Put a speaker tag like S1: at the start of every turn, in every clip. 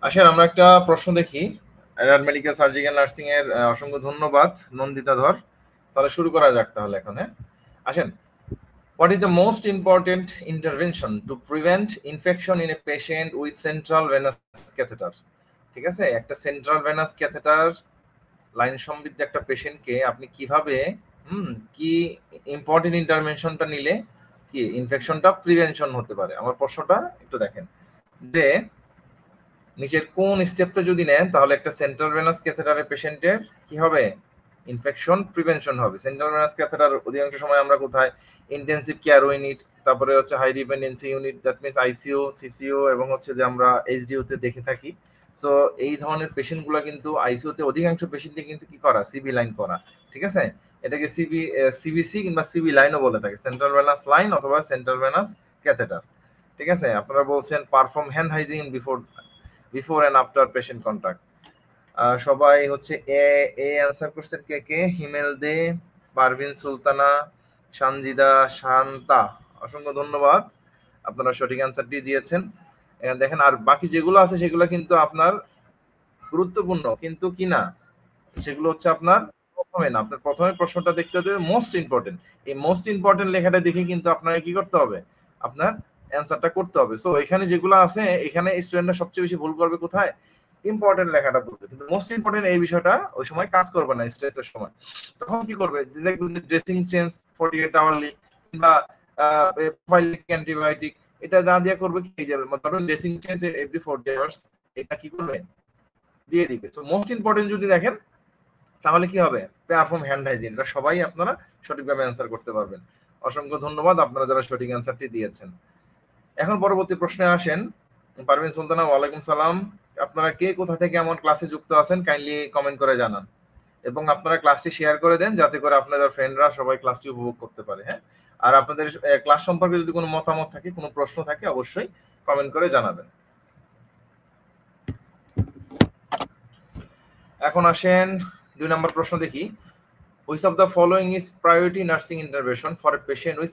S1: আসেন আমরা একটা প্রশ্ন দেখি। মেডিকেল সার্জিক্যাল নার্সিং এর অসংখ্য ধন্যবাদ নন্দিতা ধর। তাহলে শুরু করা যাক তাহলে এখন, হ্যাঁ? আসেন। What is the most important intervention to prevent infection in a patient with central venous catheter? ঠিক আছে? একটা সেন্ট্রাল ভেনাস ক্যাথেটার লাইন সমৃদ্ধ একটা পেশেন্টকে আপনি কিভাবে কি ইম্পর্টেন্ট ইন্টারভেনশনটা নিলে কি ইনফেকশনটা প্রিভেনশন হতে পারে? আমার প্রশ্নটা একটু দেখেন। যে নিচের কোন স্টেপটা যদি নেন তাহলে একটা সেন্ট্রাল ভেনাস ক্যাথেটারের পেশেন্টের কি হবে? ইনফেকশন প্রিভেনশন হবে। সেন্ট্রাল ভেনাস ক্যাথেটার অধিকাংশ সময় আমরা কোথায়? ইনটেনসিভ কেয়ার ইউনিট, তারপরে হচ্ছে high dependency unit, that means ICU, CCU এবং হচ্ছে যে আমরা এইচডিইউ তে দেখে থাকি। সো এই ধরনের পেশেন্ট গুলা কিন্তু আইসিইউ তে অধিকাংশ পেশেন্টই কিন্তু কি করা? সিবি লাইন করা। ঠিক আছে? এটাকে সিবিসি কিংবা সিবি লাইনও বলে থাকে। সেন্ট্রাল ভেনাস লাইন অথবা সেন্ট্রাল ভেনাস ক্যাথেটার। ঠিক আছে? আপনারা বলছেন perform hand hygiene before and after patient contact. সবাই হচ্ছে এ অ্যান্সার করছেন কে কে? হিমেল দে, পারভিন সুলতানা, সানজিদা, শান্তা। অসংখ্য ধন্যবাদ, আপনারা সঠিক অ্যান্সারটি দিয়েছেন। এখানে দেখেন আর বাকি যেগুলো আছে সেগুলো কিন্তু আপনার গুরুত্বপূর্ণ, কিন্তু কি না সেগুলো হচ্ছে আপনার প্রথমে না, আপনার প্রথমে প্রশ্নটা দেখতে হবে মোস্ট ইম্পর্টেন্ট। এই মোস্ট ইম্পর্টেন্ট লেখাটা দেখে কিন্তু আপনাকে কি করতে হবে? আপনার অ্যান্সারটা করতে হবে। সো এখানে যেগুলো আছে এখানে স্টুডেন্টরা সবচেয়ে বেশি ভুল করবে কোথায়? ইম্পর্টেন্ট লেখাটা বলতে, কিন্তু মোস্ট ইম্পর্টেন্ট এই বিষয়টা ওই সময় কাজ করবে না স্ট্রেসের সময়। তখন কি করবে? ড্রেসিং চেঞ্জ 48 আওয়ারলি কিংবা প্রোফাইলিক অ্যান্টিবায়োটিক, এটা না দিয়ে করবে কি? এই যে ধরুন ড্রেসিং চেঞ্জ এভরি 40 আওয়ার্স, এটা কি করবে? দিয়ে দিবে। সো মোস্ট ইম্পর্টেন্ট যদি দেখেন তাহলে কি হবে? পারফর্ম হ্যান্ড হাইজিন, এটা সবাই আপনারা সঠিকভাবে অ্যান্সার করতে পারবেন। অসংখ্য ধন্যবাদ আপনারা যারা সঠিক অ্যান্সারটি দিয়েছেন। এখন পরবর্তী প্রশ্নে আসেন। পারভিন সুলতানা, ওয়ালাইকুম সালাম। আপনারা কে কোথা থেকে আমার ক্লাসে যুক্ত আছেন কাইন্ডলি কমেন্ট করে জানান এবং আপনারা ক্লাসটি শেয়ার করে দেন যাতে করে আপনাদের ফ্রেন্ডরা সবাই ক্লাসটি উপভোগ করতে পারে, হ্যাঁ? আর আপনাদের ক্লাস সম্পর্কে যদি কোনো মতামত থাকে, কোনো প্রশ্ন থাকে অবশ্যই কমেন্ট করে জানাবেন। এখন আসেন 2 নম্বর প্রশ্ন দেখি। Which of the following is priority nursing intervention for a patient with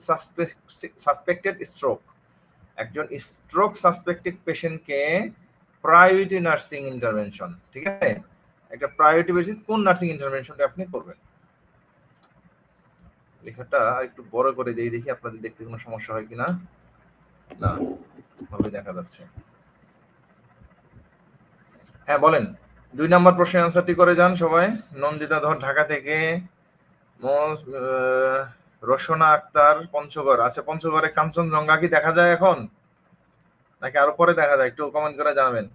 S1: suspected stroke? একজন স্ট্রোক সাসপেক্টেড পেশেন্টকে প্রায়োরিটি নার্সিং ইন্টারভেনশন, ঠিক আছে? একটা প্রায়োরিটি বেসিস কোন নার্সিং ইন্টারভেনশনটা আপনি করবেন? লেখাটা একটু বড় করে দেই, দেখি আপনাদের দেখতে কোনো সমস্যা হয় কিনা। না, ভাবে দেখা যাচ্ছে। হ্যাঁ বলেন, 2 নম্বর প্রশ্নের অ্যান্সারটি করে যান সবাই। নন্দিতা ধর ঢাকা থেকে, রোশনা আক্তার পঞ্চগড়। আচ্ছা, পঞ্চগড়ে কাঞ্চনজঙ্ঘা কি দেখা যায় এখন নাকি আরো পরে দেখা যায়? একটু কমেন্ট করে জানাবেন।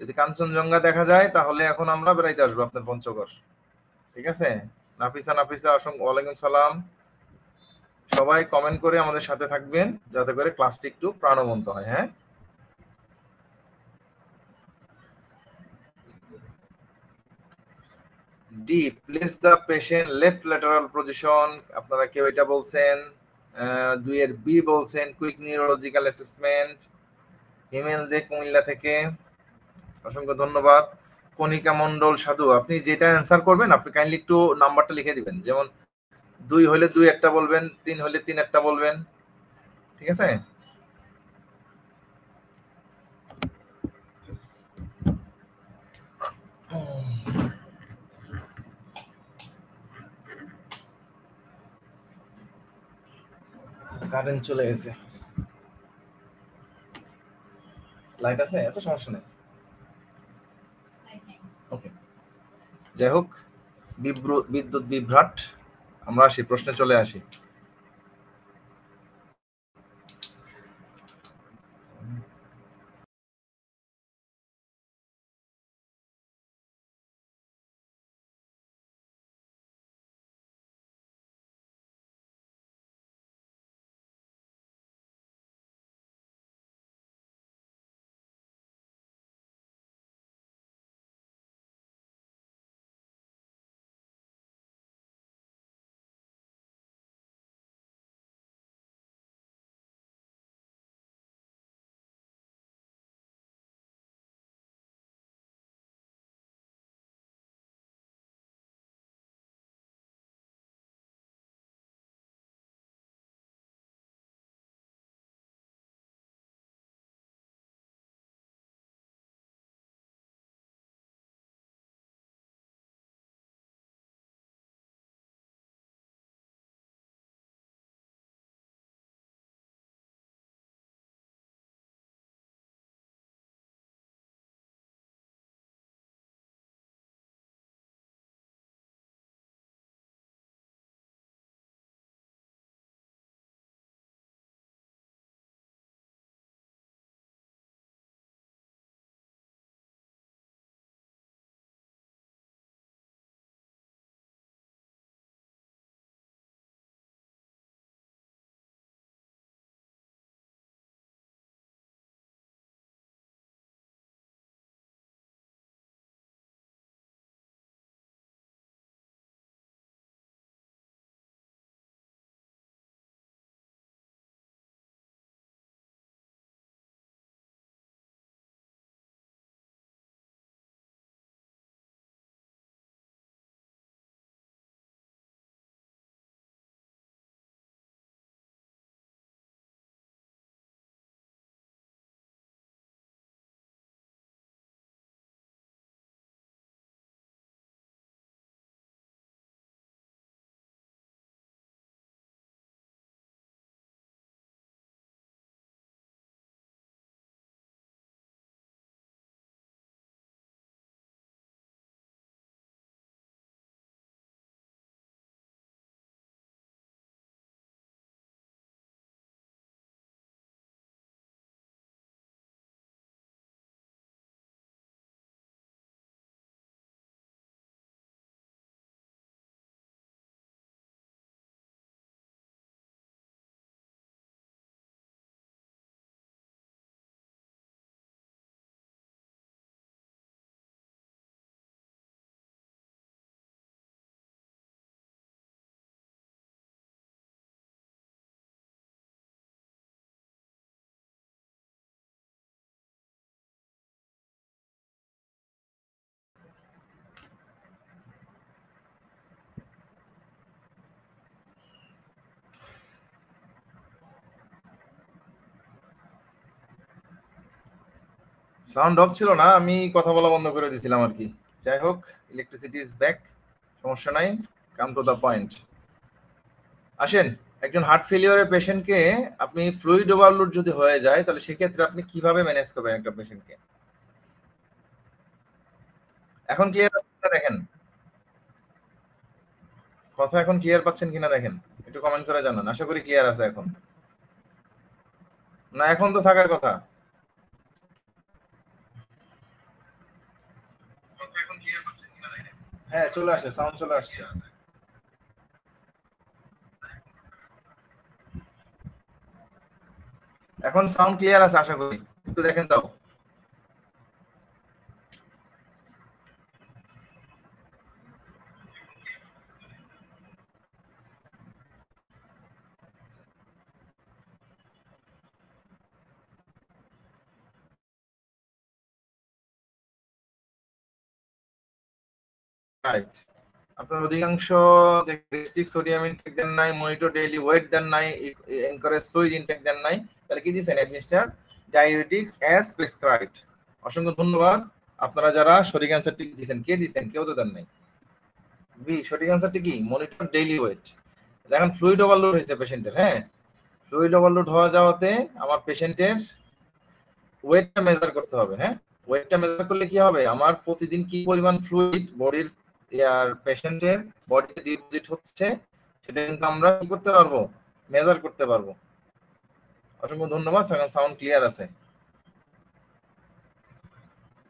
S1: যদি কাঞ্চনজঙ্ঘা দেখা যায় তাহলে এখন আমরা বেড়াইতে আসবো আপনার পঞ্চগড়। ঠিক আছে? নাফিসা অসংখ্য ওয়ালাইকুম সালাম। সবাই কমেন্ট করে আমাদের সাথে থাকবেন যাতে করে ক্লাসটি একটু প্রাণবন্ত হয়, হ্যাঁ? D, place the patient left lateral position, আপনারা কেউ এটা বলছেন। 2 এর বি বলছেন কুইক নিউরোলজিক্যাল অ্যাসেসমেন্ট। হিমেল দে কুমিল্লা থেকে, অসংখ্য ধন্যবাদ। কণিকা মন্ডল সাধু, আপনি যেটা অ্যান্সার করবেন আপনি কাইন্ডলি একটু নাম্বারটা লিখে দিবেন। যেমন 2 হলে 2 একটা বলবেন, 3 হলে 3 একটা বলবেন। ঠিক আছে? কারেন্ট চলে গেছে। লাইট আছে? এত সমস্যা নেই। ওকে। যাই হোক, বিদ্যুৎ বিভ্রাট। আমরা আসি, প্রশ্নে চলে আসি। সাউন্ড অফ ছিল না, আমি কথা বলা বন্ধ করে দিয়েছিলাম আর কি। যাই হোক, ইলেকট্রিসিটি ইজ ব্যাক, সমস্যা নাই, কাম টু দ্য পয়েন্ট। আসেন, একজন হার্ট ফেলিওরের পেশেন্টকে আপনি ফ্লুইড ওভারলোড যদি হয়ে যায় তাহলে সেক্ষেত্রে আপনি কিভাবে ম্যানেজ করবেন একটা পেশেন্টকে? এখন ক্লিয়ার দেখেন, কথা এখন ক্লিয়ার পাচ্ছেন কিনা দেখেন, একটু কমেন্ট করে জানান। আশা করি ক্লিয়ার আছে এখন। না, এখন তো থাকার কথা। হ্যাঁ, চলে আসছে, সাউন্ড চলে আসছে। এখন সাউন্ড ক্লিয়ার আছে আশা করি, একটু দেখেন দাও। রাইট, আপনার অধিকাংশ রেস্ট্রিক সোডিয়াম ইনটেক দেন নাই, মনিটর ডেইলি ওয়েট দেন নাই, এনকারেজ ফ্লুইড ইনটেক দেন নাই, তাহলে কি দিয়েছেন? Administer diuretics as prescribed. অসংখ্য ধন্যবাদ। আপনারা যারা সঠিক অ্যান্সারটি দিয়েছেন, কে দিয়েছেন? কেউ তো দেন নাই। বি, সঠিক অ্যান্সারটি কি? Monitor daily weight. দেখেন, ফ্লুইড ওভারলোড হয়েছে পেশেন্টের। হ্যাঁ, ফ্লুইড ওভারলোড হওয়া যাওয়াতে আমার পেশেন্টের ওয়েটটা মেজার করতে হবে। হ্যাঁ, ওয়েটটা মেজার করলে কি হবে? আমার প্রতিদিন কি পরিমাণ ফ্লুইড বডির আর পেশেন্টের বডিতে ডিপোজিট হচ্ছে সেটা কিন্তু আমরা কি করতে পারবো? মেজার করতে পারবো। অসংখ্য ধন্যবাদ, সাউন্ড ক্লিয়ার আছে।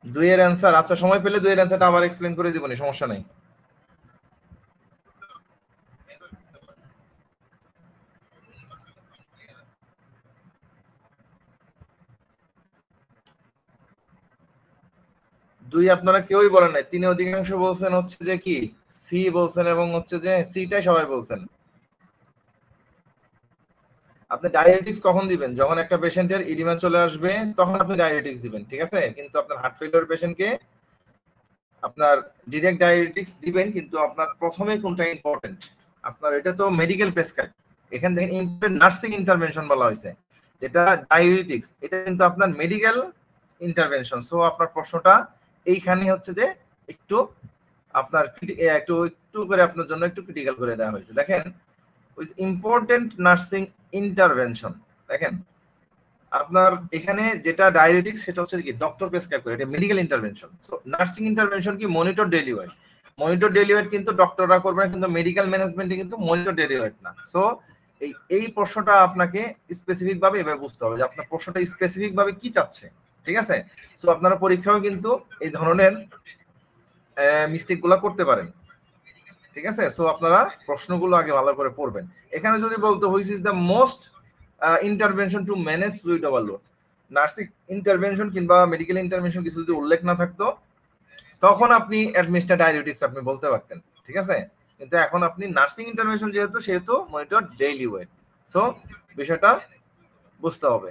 S1: দুইয়ের অ্যান্সার, আচ্ছা সময় পেলে দুইয়ের অ্যান্সারটা আবার এক্সপ্লেন করে দিবনি, সমস্যা নাই। দুই আপনারা কেউই বলেন নাই, তিনি অধিকাংশ বলছেন হচ্ছে যে কি সি বলছেন, এবং হচ্ছে যে সিটাই সবাই বলছেন। আপনি ডায়াবেটিক্স কখন দিবেন? যখন একটা পেশেন্টের ইডিমা চলে আসবে তখন আপনি ডায়াবেটিক্স দিবেন, ঠিক আছে? কিন্তু আপনার হার্ট ফেলিওর পেশেন্টকে আপনার ডিরেক্ট ডায়াবেটিক্স দিবেন, কিন্তু আপনার প্রথমে কোনটা ইম্পর্টেন্ট? আপনার এটা তো মেডিকেল প্রেসক্রাইব, এখান থেকে নার্সিং ইন্টারভেনশন বলা হয়েছে, যেটা ডায়াবেটিক্স এটা কিন্তু আপনার মেডিকেল ইন্টারভেনশন। সো আপনার প্রশ্নটা এইখানে হচ্ছে যে একটু আপনার একটু একটু করে আপনার জন্য একটু ক্রিটিক্যাল করে দেওয়া হয়েছে। দেখেন, উইথ ইম্পর্টেন্ট নার্সিং ইন্টারভেনশন, দেখেন আপনার এখানে যেটা ডায়াবেটিক্স সেটা হচ্ছে কি ডক্টর প্রেসক্রাইব করে, এটা medical intervention. So nursing intervention কি? Monitor daily weight. Monitor daily weight কিন্তু ডক্টররা করবে না, কিন্তু মেডিকেল ম্যানেজমেন্টে কিন্তু মনিটর ডেইলি ওয়েট না। সো এই প্রশ্নটা আপনাকে স্পেসিফিক ভাবে এভাবে বুঝতে হবে যে আপনার প্রশ্নটা স্পেসিফিক ভাবে কি চাচ্ছে, ঠিক আছে? সো আপনারা পরীক্ষাও কিন্তু এই ধরনের মিস্টেক গুলা করতে পারেন, ঠিক আছে? সো আপনারা প্রশ্নগুলো আগে ভালো করে পড়বেন। এখানে যদি বলতো which is the most intervention to manage fluid overload, nursing intervention কিংবা মেডিকেল ইন্টারভেনশন কিছু যদি উল্লেখ না থাকতো তখন আপনি অ্যাডমিনিস্টার ডায়াবেটিক্স আপনি বলতে পারতেন, ঠিক আছে? কিন্তু এখন আপনি নার্সিং ইন্টারভেনশন যেহেতু সেহেতু মনিটর ডেইলি ওয়েট। সো বিষয়টা বুঝতে হবে।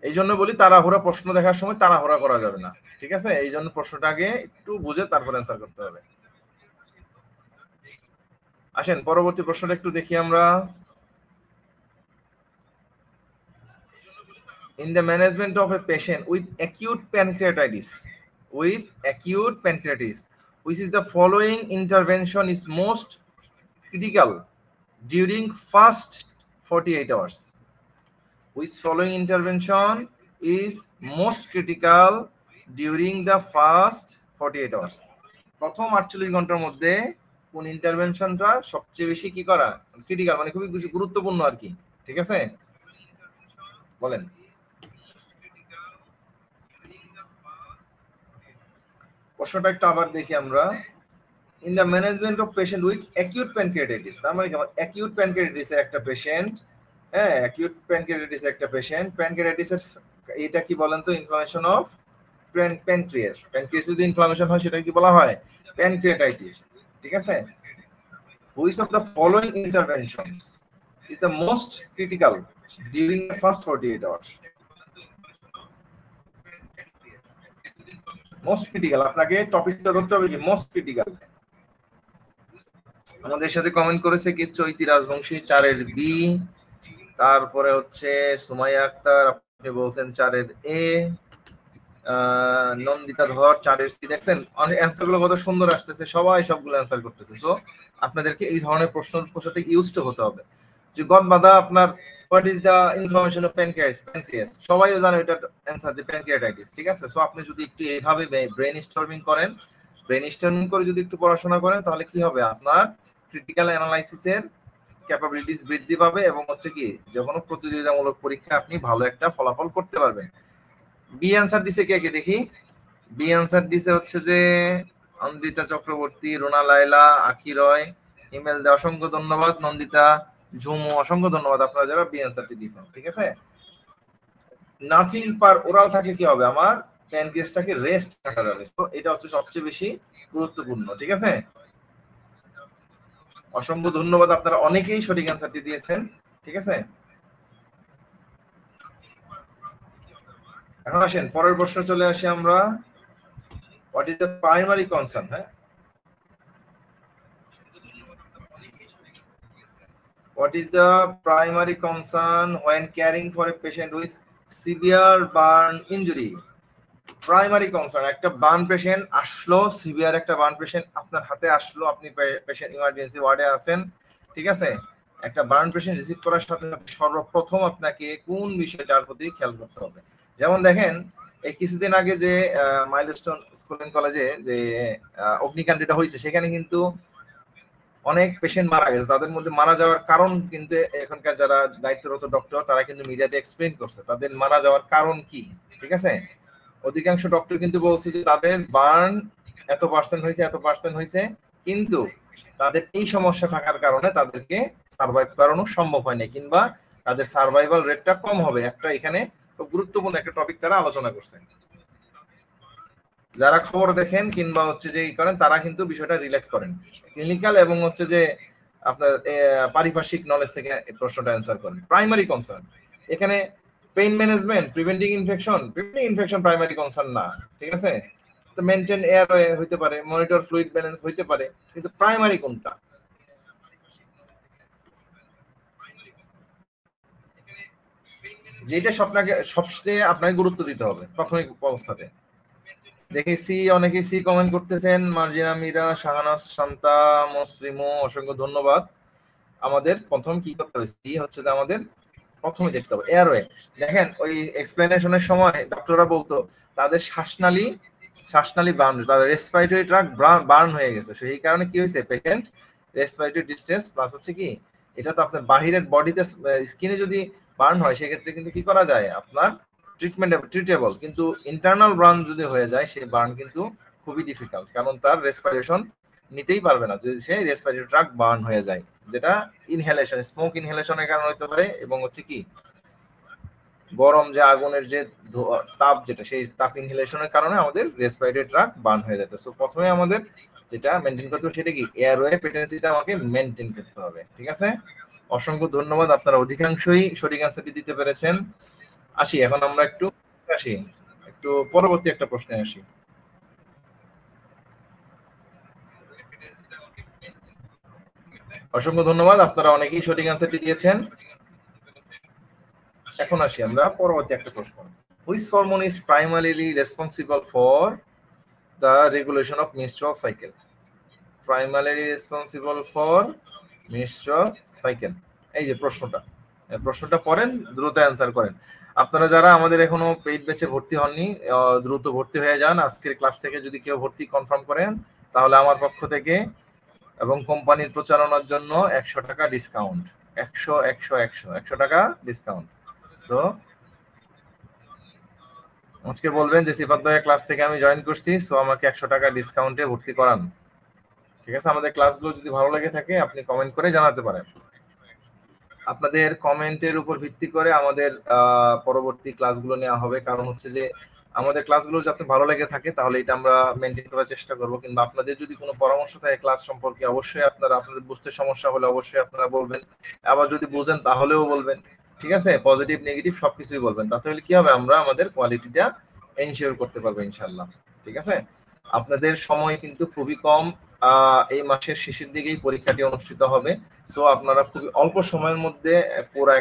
S1: এই জন্য বলি তাড়াহুড়া প্রশ্ন দেখার সময় তাড়াহুড়া করা যাবে না, ঠিক আছে? এই জন্য প্রশ্নটা আগে একটু বুঝে তারপর অ্যান্সার করতে হবে। আসেন পরবর্তী প্রশ্নটা একটু দেখি আমরা। In the management of a patient with acute pancreatitis, which is the following intervention is most critical during first 48 hours? Which following intervention is most critical during the first 48 hours? প্রথম 48 ঘন্টার মধ্যে কোন ইন্টারভেনশনটা সবচেয়ে বেশি কি করা ক্রিটিক্যাল, মানে খুবই গুরুত্বপূর্ণ আর কি, ঠিক আছে? বলেন। প্রশ্নটা একটু আবার দেখি আমরা। In the management of patient with acute pancreatitis, তার মানে কেমন? অ্যাকিউট প্যানক্রিয়াটাইটিস একটা পেশেন্ট, হ্যাঁ অ্যাকিউট প্যানক্রিয়াটাইটিস একটা পেশেন্ট। প্যানক্রিয়াটাইটিসের এটা কি বলেন তো? Inflammation of pancreas. প্যানক্রিয়াস যদি ইনফ্লামেশন হয় সেটা কি বলা হয়? প্যানক্রিয়াটাইটিস, ঠিক আছে? Which of the following interventions is the most critical during the first 48 hours? Most critical, আপনাকে টপিকটা ধরতে হবে কি মোস্ট ক্রিটিক্যাল। আমাদের সাথে কমেন্ট করেছে কি চৈতি রাজবংশী 4 এর বি, তারপরে হচ্ছে সুমাইয়া আক্তার বলছেন 4-এর এ, নন্দিতা ধর 4-এর সি। দেখছেন অনেক অ্যান্সার গুলো কত সুন্দর আসতেছে, সবাই সবগুলো অ্যান্সার করতেছে। সো আপনাদেরকে এই ধরনের প্রশ্নের সাথে ইউজড হতে হবে। যে গদবাঁধা আপনার what is the information of pancreas, সবাইও জানে এটার অ্যান্সার যে প্যানক্রিয়াটাইটিস, ঠিক আছে। সো আপনি যদি একটু এইভাবে ব্রেন স্টর্মিং করেন, ব্রেন স্টর্মিং করে যদি একটু পড়াশোনা করেন, তাহলে কি হবে, আপনার ক্রিটিক্যাল অ্যানালাইসিসের ক্যাপাবিলিটিস বৃদ্ধি পাবে এবং হচ্ছে কি যে কোনো প্রতিযোগিতামূলক পরীক্ষা আপনি ভালো একটা ফলাফল করতে পারবেন। বি অ্যান্সার দিছে কে কে দেখি? বি অ্যান্সার দিছে হচ্ছে যে অন্দিতা চক্রবর্তী, রুনা লায়লা, আখি রয়, ইমেল দে, অসংখ্য ধন্যবাদ। নন্দিতা, ঝুমু, অসংখ্য ধন্যবাদ আপনারা যারা বি অ্যান্সারটি দিয়েছেন, ঠিক আছে। নাথিং পার ওরাল থাকলে কি হবে, আমার প্যানক্রিয়াসটাকে রেস্ট রাখা যাবে। তো এটা হচ্ছে সবচেয়ে বেশি গুরুত্বপূর্ণ, ঠিক আছে। অসংখ্য ধন্যবাদ, আপনারা অনেকেই সঠিক অ্যান্সারটি দিয়েছেন, ঠিক আছে। এখন আসেন পরের প্রশ্ন চলে আসি আমরা। What is the primary concern? হ্যাঁ, what is the primary concern when caring for a patient with severe burn injury? Primary concern, একটা বার্ন পেশেন্ট আসলো, সিভিয়ার একটা বার্ন পেশেন্ট আপনার হাতে আসলো, আপনি পেশেন্ট ইমার্জেন্সি ওয়ার্ডে আছেন, ঠিক আছে। একটা বার্ন পেশেন্ট রিসিভ করার সাথে সাথে সর্বপ্রথম আপনাকে কোন বিষয়টার প্রতি খেয়াল করতে হবে? যেমন দেখেন এই কিছুদিন আগে যে মাইলস্টোন স্কুল এন্ড কলেজে যে অগ্নিকাণ্ডটা হয়েছে, সেখানে কিন্তু অনেক পেশেন্ট মারা গেছে। তাদের মধ্যে মারা যাওয়ার কারণ কিন্তু এখনকার যারা দায়িত্বরত ডক্টর তারা কিন্তু মিডিয়াতে এক্সপ্লেন করছে তাদের মারা যাওয়ার কারণ কি, ঠিক আছে। অধিকাংশ ডক্টর কিন্তু বলছে যে তাদের বার্ন এত পার্সেন্ট হয়েছে, কিন্তু তাদের এই সমস্যা থাকার কারণে তাদেরকে সার্ভাইভ করানো সম্ভব হয়নি, কিংবা তাদের সার্ভাইভাল রেটটা কম হবে। একটা এখানে খুব গুরুত্বপূর্ণ একটা টপিক তারা আলোচনা করছেন। যারা খবর দেখেন কিংবা হচ্ছে যে করেন তারা কিন্তু বিষয়টা রিলেট করেন, ক্লিনিক্যাল এবং হচ্ছে যে আপনার পারিপার্শ্বিক নলেজ থেকে প্রশ্নটা অ্যান্সার করেন। প্রাইমারি কনসার্ন এখানে pain management, preventing infection primary concern না, ঠিক আছে। তো মেইনটেইন এয়ারওয়ে হইতে পারে, মনিটর ফ্লুইড ব্যালেন্স হইতে পারে, কিন্তু প্রাইমারি কোনটা? যেটা সবচেয়ে আপনাকে গুরুত্ব দিতে হবে প্রাথমিক অবস্থাতে। দেখেছি অনেকেই সি কমেন্ট করতেছেন, মার্জিনা মীরা, শাহানাজ, শান্তা, মুসলিমু, অসংখ্য ধন্যবাদ। আমাদের প্রথম কি করতে হবে, সি হচ্ছে যে আমাদের প্রথমে দেখতে হবে এয়ারওয়ে। দেখেন ওই এক্সপ্লেনেশনের সময় ডক্টররা বলতো তাদের শ্বাসনালী বার্ন, তাদের রেসপিরেটরি ট্র্যাক্ট বার্ন হয়ে গেছে। সেই কারণে কি হয়েছে, পেশেন্ট রেসপিরেটরি ডিস্ট্রেস প্লাস হচ্ছে কি এটা তো আপনার বাহিরের বডিতে স্কিনে যদি বার্ন হয় সেক্ষেত্রে কিন্তু কি করা যায়, আপনার ট্রিটেবল, কিন্তু ইন্টারনাল বার্ন যদি হয়ে যায় সেই বার্ন কিন্তু খুবই ডিফিকাল্ট, কারণ তার রেসপিরেশন নিতেই পারবে না যদি সেই রেসপিরেটরি ট্র্যাক্ট বার্ন হয়ে যায়, যেটা ইনহেলেশন, স্মোক ইনহেলেশনের কারণে হতে পারে, এবং হচ্ছে কি গরম যে আগুনের যে তাপ, যেটা সেই তাপ ইনহেলেশনের কারণে আমাদের রেসপিরেটরি ট্র্যাক্ট বার্ন হয়ে যেত। সো প্রথমে আমাদের যেটা মেনটেন করতে হবে সেটা কি, এয়ারওয়ে পেটেন্সিটা আমাকে মেনটেন করতে হবে, ঠিক আছে। অসংখ্য ধন্যবাদ, আপনারা অধিকাংশই সঠিক অ্যান্সারটি দিতে পেরেছেন। আসি এখন আমরা একটু পরবর্তী একটা প্রশ্নে আসি। অসংখ্য ধন্যবাদ, আপনারা অনেকেই সঠিক অ্যান্সারটি দিয়েছেন। এখন আসি আমরা পরবর্তী একটা প্রশ্ন। Which hormone is primarily responsible for the regulation of menstrual cycle? Primarily responsible for menstrual cycle, এই যে প্রশ্নটা পড়েন, দ্রুত অ্যান্সার করেন। আপনারা যারা আমাদের এখনো পেইড ব্যাচে ভর্তি হননি, দ্রুত ভর্তি হয়ে যান। আজকের ক্লাস থেকে যদি কেউ ভর্তি কনফার্ম করেন তাহলে আমার পক্ষ থেকে এবং কোম্পানির প্রচারণার জন্য 100 টাকা ডিসকাউন্ট, 100 টাকা ডিসকাউন্ট। সো আজকে বলবেন যে সিফাত ভাইয়ের ক্লাস থেকে আমি জয়েন করছি, সো আমাকে 100 টাকা ডিসকাউন্টে ভর্তি করান, ঠিক আছে। আমাদের ক্লাসগুলো যদি ভালো লাগে থাকে আপনি কমেন্ট করে জানাতে পারেন। আপনাদের কমেন্টের উপর ভিত্তি করে আমাদের পরবর্তী ক্লাসগুলো নেওয়া হবে, কারণ হচ্ছে যে আমাদের ক্লাসগুলো যাতে ভালো লেগে থাকে তাহলে এটা আমরা মেনটেন করার চেষ্টা করব। কিংবা আপনাদের যদি কোনো পরামর্শ থাকে ক্লাস সম্পর্কে, অবশ্যই আপনাদের বুঝতে সমস্যা হলে অবশ্যই আপনারা বলবেন, আবার যদি বুঝেন তাহলেও বলবেন, ঠিক আছে। পজিটিভ নেগেটিভ সবকিছুই বলবেন, তাতে হলে কি হবে, আমরা আমাদের কোয়ালিটিটা এনশিওর করতে পারবো ইনশাআল্লাহ, ঠিক আছে। আপনাদের সময় কিন্তু খুবই কম, এই মাসের শেষের দিকেই পরীক্ষাটি অনুষ্ঠিত হবে। সো আপনারা খুবই অল্প সময়ের মধ্যে পুরো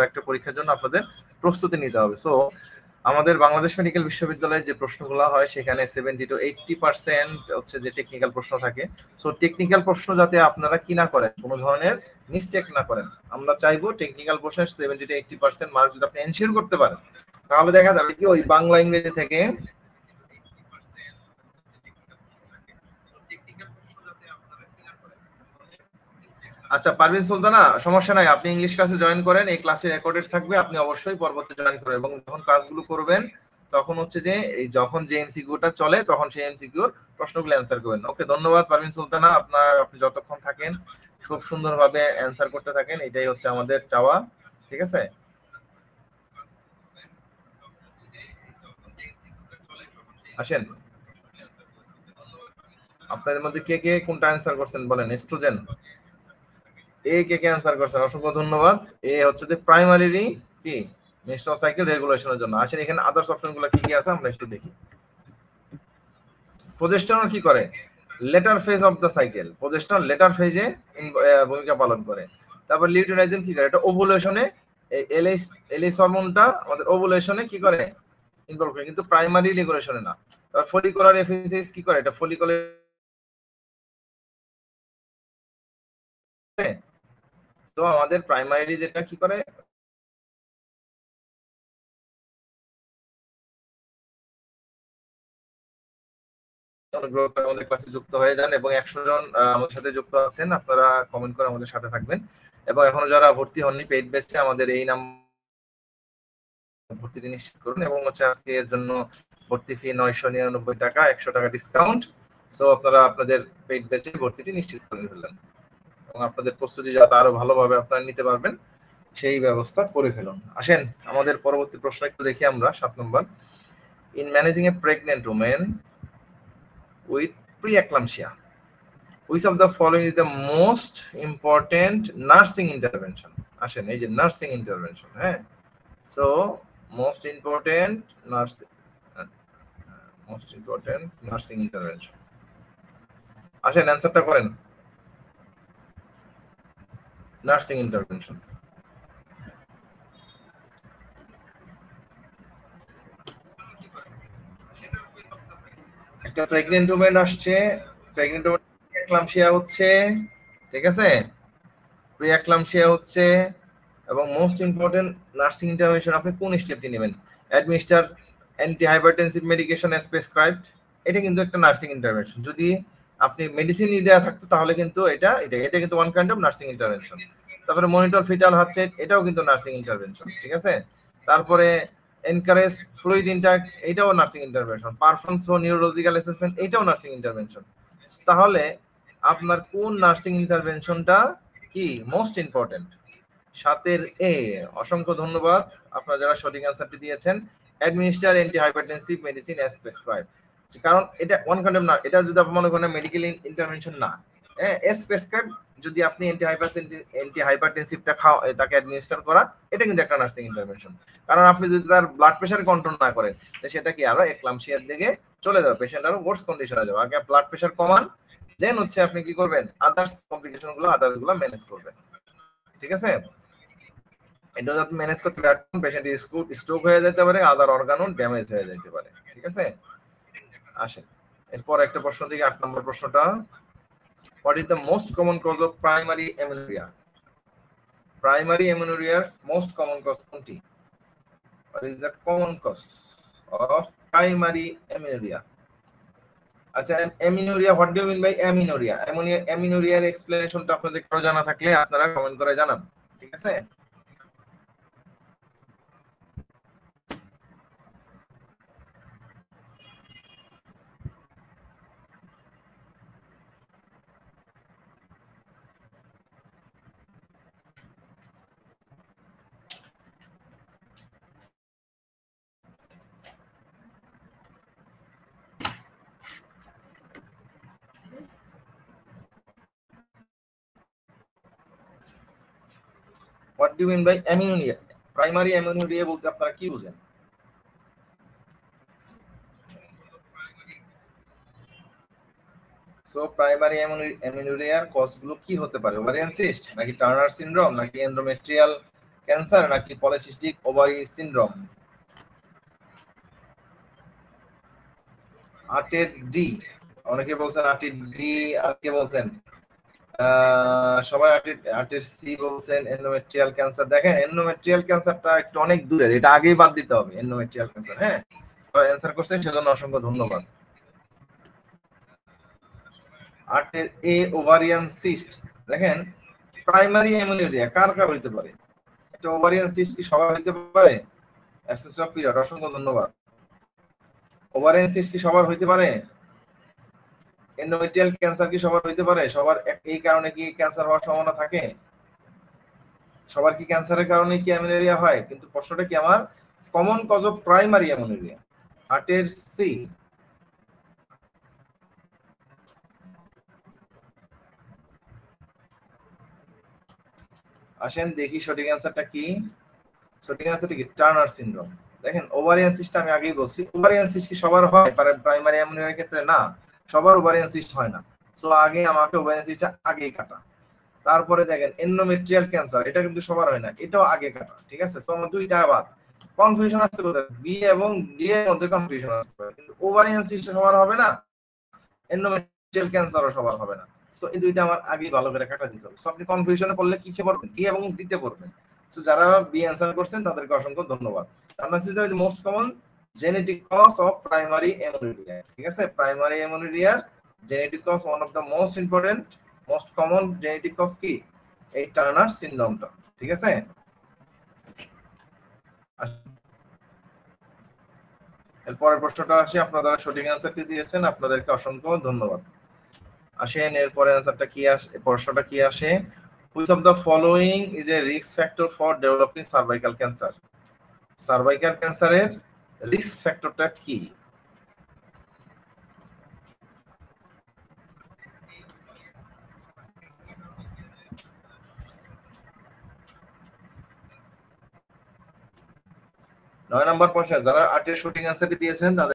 S1: একটা পরীক্ষার জন্য আপনাদের প্রস্তুতি নিতে হবে। সো আমাদের বাংলাদেশ মেডিকেল বিশ্ববিদ্যালয়ে যে প্রশ্নগুলো হয় সেখানে 70 to 80% হচ্ছে যে টেকনিক্যাল প্রশ্ন থাকে। সো টেকনিক্যাল প্রশ্ন যাতে আপনারা কি না করেন, কোনো ধরনের মিস্টেক না করেন। আমরা চাইবো টেকনিক্যাল প্রশ্নের 70 to 80% মার্ক যদি আপনি এনশিওর করতে পারেন, তাহলে দেখা যাবে কি ওই বাংলা ইংরেজি থেকে আচ্ছা পারভিন সুলতানা, সমস্যা নাই, আপনি ইংলিশ ক্লাসে জয়েন করেন, এই ক্লাসে রেকর্ডেড থাকবে, আপনি অবশ্যই পরবর্তী জয়েন করবেন এবং যখন ক্লাসগুলো করবেন তখন হচ্ছে যে এই যখন যে এমসিকিউটা চলে তখন সেই এমসিকিউর প্রশ্নগুলো অ্যানসার করবেন। ওকে, ধন্যবাদ পারভিন সুলতানা, আপনি যতক্ষণ থাকেন খুব সুন্দরভাবে অ্যানসার করতে থাকেন, এটাই হচ্ছে আমাদের চাওয়া। ঠিক আছে, আসেন আপনাদের মধ্যে কে কে কোনটা অ্যানসার করছেন বলেন। স্টুডেন্ট কে কে অ্যানসার করছেন, অসংখ্য ধন্যবাদ। হচ্ছে যে প্রাইমারি কি মেনস্ট্রুয়াল সাইকেল রেগুলেশনের জন্য। আসেন এখানে আদার্স অপশনগুলো কি কি আছে আমরা একটু দেখি। প্রজেস্টেরন কি করে? Letter phase of the cycle, progesterone letter ফেজে ভূমিকা পালন করে। তারপর লিউটিনাইজিন কি করে? এটা ওভুলেশনে, এলএইচ হরমোনটা আমাদের ওভুলেশনে কি করে? ইনভলভ করে, কিন্তু প্রাইমারি রেগুলেশনে না। তারপর ফলিকুলার এফিসিস কি করে? এটা ফলিকুলার, তো আমাদের প্রাইমারি যেটা কি করে অনুগ্রহ করে আমাদের ক্লাসে যুক্ত হয়ে যান এবং 100 জন আমাদের সাথে যুক্ত আছেন, আপনারা কমেন্ট করে আমাদের সাথে থাকবেন। এবং এখনো যারা ভর্তি হননি পেইড ব্যাচে, আমাদের এই নাম ভর্তিটি নিশ্চিত করুন এবং হচ্ছে আজকে এর জন্য ভর্তি ফি 999 টাকা, 100 টাকা ডিসকাউন্ট। সো আপনারা আপনাদের পেইড ব্যাচে ভর্তিটি নিশ্চিত করে ফেললেন এবং আপনাদের প্রস্তুতি যাতে আরো ভালোভাবে আপনারা নিতে পারবেন সেই ব্যবস্থা করে ফেলুন। আসেন আমাদের পরবর্তী প্রশ্ন একটু দেখি আমরা, 7 নম্বর। In managing a pregnant women with pre-eclampsia, which of the following is the most important nursing intervention? আসেন এই যে নার্সিং ইন্টারভেনশন, হ্যাঁ, so most important nursing intervention, আসেন অ্যান্সারটা করেন। নার্সিং ইন্টারভেনশন, একটা প্রেগন্যান্ট ওমেন আসছে, প্রেগন্যান্ট ওমেন প্রি-এক্লাম্পসিয়া হচ্ছে, ঠিক আছে, প্রি-এক্লাম্পসিয়া হচ্ছে এবং মোস্ট ইম্পর্টেন্ট নার্সিং ইন্টারভেনশন আপনি কোন স্টেপটি নেবেন? Administer antihypertensive medication as prescribed, এটা কিন্তু একটা নার্সিং ইন্টারভেনশন। যদি আপনি মেডিসিন দেওয়া থাকতো তাহলে কিন্তু এটা কিন্তু one kind of nursing intervention. তারপরে মনিটর ফিটাল হার্ট রেট, এটাও কিন্তু নার্সিং ইন্টারভেনশন, ঠিক আছে। তারপরে এনকারেজ ফ্লুইড ইনটেক, এটাও nursing intervention. Perform through neurological assessment, এটাও নার্সিং ইন্টারভেনশন। তাহলে আপনার কোন নার্সিং ইন্টারভেনশনটা কি মোস্ট ইম্পর্টেন্ট? 7 এ, অসংখ্য ধন্যবাদ আপনারা যারা সঠিক অ্যান্সারটি দিয়েছেন। Administer antihypertensive medicine as prescribed, কারণ এটা ওয়ান কাইন্ড অফ না, এটা যদি আপনি মনে করেন মেডিকেল ইন্টারভেনশন না, এস প্রেসক্রাইব, যদি আপনি অ্যান্টিহাইপারটেনসিভটা তাকে অ্যাডমিনিস্টার করা, এটা কিন্তু একটা নার্সিং ইন্টারভেনশন। কারণ আপনি যদি তার ব্লাড প্রেশার কন্ট্রোল না করেন, সেটা কি আরো এক্লাম্পসিয়ার দিকে চলে যাবে, পেশেন্ট আরো ওয়ার্স কন্ডিশনে যাবে। আগে ব্লাড প্রেশার কমান, দেন হচ্ছে আপনি কি করবেন, আদার্স কমপ্লিকেশন গুলো ম্যানেজ করবেন, ঠিক আছে। এটা যদি আপনি ম্যানেজ করতে পারেন, পেশেন্ট স্ট্রোক হয়ে যেতে পারে, আদার অর্গানও ড্যামেজ হয়ে যেতে পারে, ঠিক আছে। আসেন এরপর একটা প্রশ্ন দিকে, 8 নম্বর প্রশ্নটা। What is the most common cause of primary amenorrhoea? Primary অ্যামেনোরিয়ার মোস্ট কমন কজ কোনটি? What is the common cause of primary amenorrhoea? আচ্ছা, amenorrhoea, what do you mean by amenorrhoea? অ্যামিনোরিয়ার এক্সপ্লেনেশনটা আপনাদের কারো জানা থাকলে আপনারা কমেন্ট করে জানান, ঠিক আছে। What do you mean by amenorrhoea? Primary amenorrhoea বলতে আপনারা কি বুঝেন? সো প্রাইমারি অ্যামিনোরিয়ার কজগুলো কি হতে পারে? ওভারিয়ান সিস্ট, নাকি টার্নার সিনড্রোম, নাকি এন্ডোমেট্রিয়াল ক্যান্সার নাকি পলিসিস্টিক ওভারি সিনড্রোম? 8 ডি, অনেকে বলছেন 8 ডি, আর কে বলছেন সবাই 8 সি বলছেন। এন্ডোমেট্রিয়াল ক্যান্সার, দেখেন এন্ডোমেট্রিয়াল ক্যান্সারটা একটু অনেক দূরের, এটা আগেই বাদ দিতে হবে এন্ডোমেট্রিয়াল ক্যান্সার। হ্যাঁ, অ্যান্সার করছেন সেজন্য অসংখ্য ধন্যবাদ। 8 এ ওভারিয়ান সিস্ট, দেখেন প্রাইমারি অ্যামেনোরিয়া কার কার হইতে পারে? একটা ওভারিয়ান সিস্ট কি সবার হইতে পারে? অ্যাবসেন্স অফ পিরিয়ড, অসংখ্য ধন্যবাদ। ওভারিয়ান সিস্ট কি সবার হইতে পারে? এন্ডোমেট্রিয়াল ক্যান্সার কি সবার হইতে পারে? সবার এই কারণে কি ক্যান্সার হওয়ার সম্ভাবনা থাকে? সবার কি ক্যান্সারের কারণে কি অ্যামেনোরিয়া হয়? কিন্তু প্রশ্নটা কি আমার, common cause of primary amenorrhoea? 8 C. আসেন দেখি সঠিক অ্যান্সারটা কি। সঠিক অ্যান্সারটা কি টার্নার সিনড্রোম। দেখেন ওভারিয়ান সিস্ট আমি আগেই বলছি, ওভারিয়ান সিস্ট কি সবার হয় প্রাইমারি অ্যামেনোরিয়ার ক্ষেত্রে? না, সবার ওভারিয়ান সিস্ট হয় না। সো আগে আমাকে ওভারিয়ান সিস্টটা আগেই কাটা। তারপরে দেখেন এন্ডোমেট্রিয়াল ক্যান্সার, এটা কিন্তু সবার হয় না, এটাও আগে কাটা। ঠিক আছে, তো আমার দুইটা বাদ। কনফিউশন আসতে পারে, বি এবং ডি এর মধ্যে কনফিউশন আসতে পারে, কিন্তু ওভারিয়ান সিস্ট সবার হবে না, এন্ডোমেট্রিয়াল ক্যান্সারও সবার হবে না। সো এই দুইটা আমার আগেই ভালো করে কাটা দিতে হবে। সো আপনি কনফিউশনে পড়লে কিসে পড়বেন? ডি এবং ডিতে পড়বেন। সো যারা বি অ্যান্সার করছেন তাদেরকে অসংখ্য ধন্যবাদ। Turner system is most common genetic cause of primary amenorrhoea. ঠিক আছে, প্রাইমারি অ্যামেনোরিয়ার genetic cause, one of the most important most common genetic cause কি? এই টার্নার সিনড্রোমটা। ঠিক আছে, এরপরের প্রশ্নটা আসি, আপনারা সঠিক অ্যান্সারটি দিয়েছেন, আপনাদেরকে অসংখ্য ধন্যবাদ। আসেন এরপরে অ্যান্সারটা কি আসে, প্রশ্নটা কি আসে, which of the following is a risk factor for developing cervical cancer? Cervical ক্যান্সারের রিস্ক ফ্যাক্টরটা কি? নয় নম্বর প্রশ্ন, যারা 8 এর সঠিক অ্যান্সারটি দিয়েছেন তাদের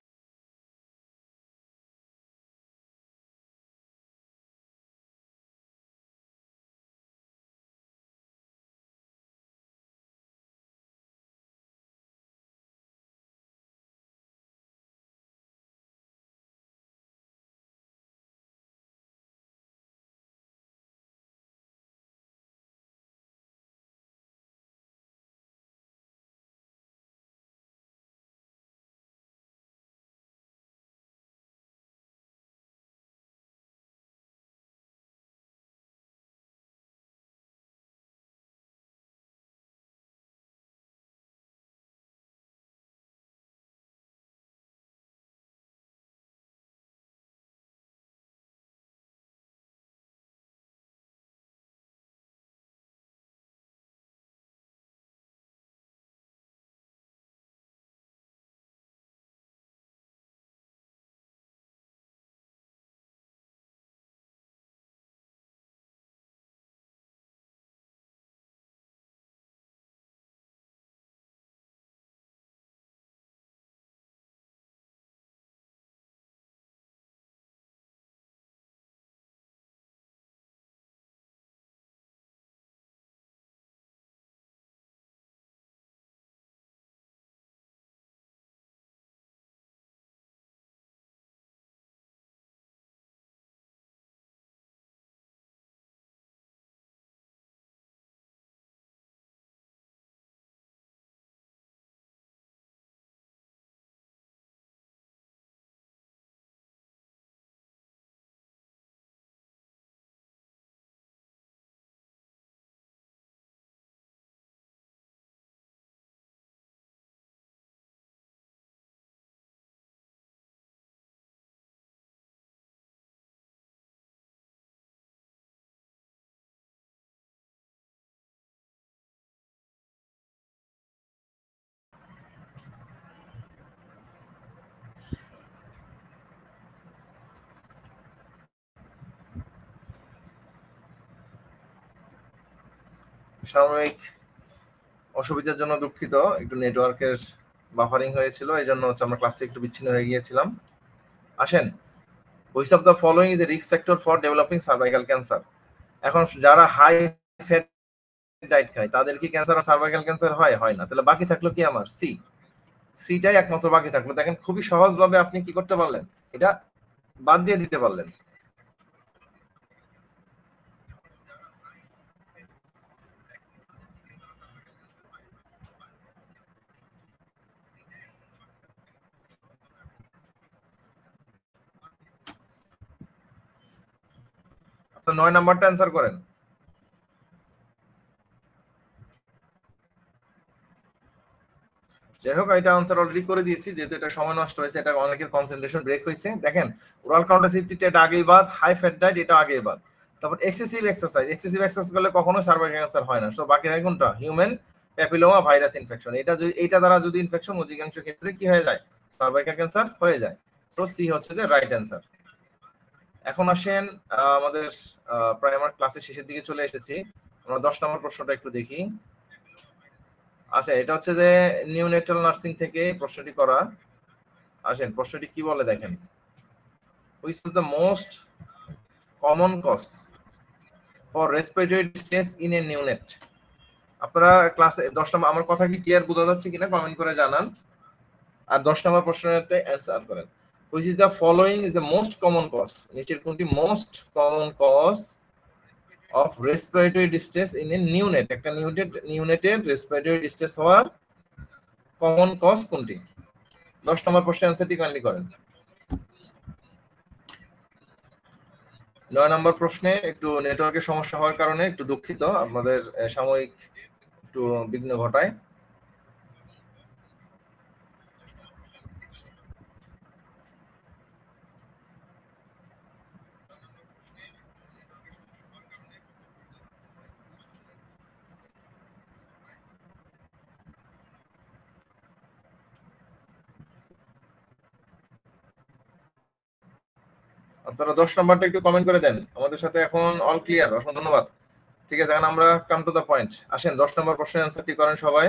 S1: সাময়িক অসুবিধার জন্য দুঃখিত, একটু নেটওয়ার্কের বাফারিং হয়েছিল, এই জন্য হচ্ছে আমরা ক্লাসে একটু বিচ্ছিন্ন হয়ে গিয়েছিলাম। আসেন, which of the following is a risk factor for developing cervical cancer? এখন যারা হাই ফ্যাট ডায়েট খায় তাদের কি ক্যান্সার আর সার্ভাইকাল ক্যান্সার হয়? হয় না। তাহলে বাকি থাকলো কি আমার? সি। সিটাই একমাত্র বাকি থাকলো। দেখেন খুবই সহজভাবে আপনি কি করতে পারলেন? এটা বাদ দিয়ে দিতে পারলেন। তো ৯ নাম্বারটা অ্যান্সার করেন। যাই হোক এটা আনসার অলরেডি করে দিয়েছি, যেহেতু এটা সময় নষ্ট হয়েছে, এটা অনেকের কনসেন্ট্রেশন ব্রেক হয়েছে। দেখেন ওরাল কাউন্টারসেপ্টিক এটা আগেই বাদ, হাই ফ্যাট ডায়েট এটা আগেই বাদ। তারপর এক্সেসিভ এক্সারসাইজ করলে কখনো সার্ভাইকাল ক্যান্সার হয় না। সো বাকি রাখে কোনটা? Human papilloma virus infection. এটা দ্বারা যদি ইনফেকশন অধিকাংশ ক্ষেত্রে কি হয়ে যায়? সার্ভাইকাল ক্যান্সার হয়ে যায়। সো সি হচ্ছে যে রাইট অ্যান্সার। এখন আসেন আমাদের প্রায় আমার ক্লাসের শেষের দিকে চলে এসেছি। আমরা 10 নম্বর প্রশ্নটা একটু দেখি। আচ্ছা এটা হচ্ছে যে নিউনেটাল নার্সিং থেকে প্রশ্নটি করা। আসেন প্রশ্নটি কি বলে দেখেন। Which is the most common cause for respiratory distress in a neonate? আপনারা ক্লাসে 10 নম্বর, আমার কথা কি ক্লিয়ার বোঝা যাচ্ছে কিনা কমেন্ট করে জানান। আর 10 নম্বর প্রশ্নটা অ্যানসার করেন। Which is the following is the most common cause? নিচের কোনটি most common cause of respiratory distress in a neonate? একটা নিউনেটের রেসপিরেটরি ডিস্ট্রেস হওয়ার কমন কজ কোনটি? 10 নম্বর প্রশ্নের অ্যানসারটি কাইন্ডলি করেন। 9 নম্বর প্রশ্নে একটু নেটওয়ার্কের সমস্যা হওয়ার কারণে একটু দুঃখিত, আপনাদের সাময়িক একটু বিঘ্ন ঘটায়। আপনারা 10 নম্বরটা একটু কমেন্ট করে দেন। আমাদের সাথে এখন অল ক্লিয়ার, অসংখ্য ধন্যবাদ। ঠিক আছে, এখন আমরা কাম টু দ্য পয়েন্ট। আসেন 10 নম্বর প্রশ্নের অ্যান্সারটি করেন সবাই।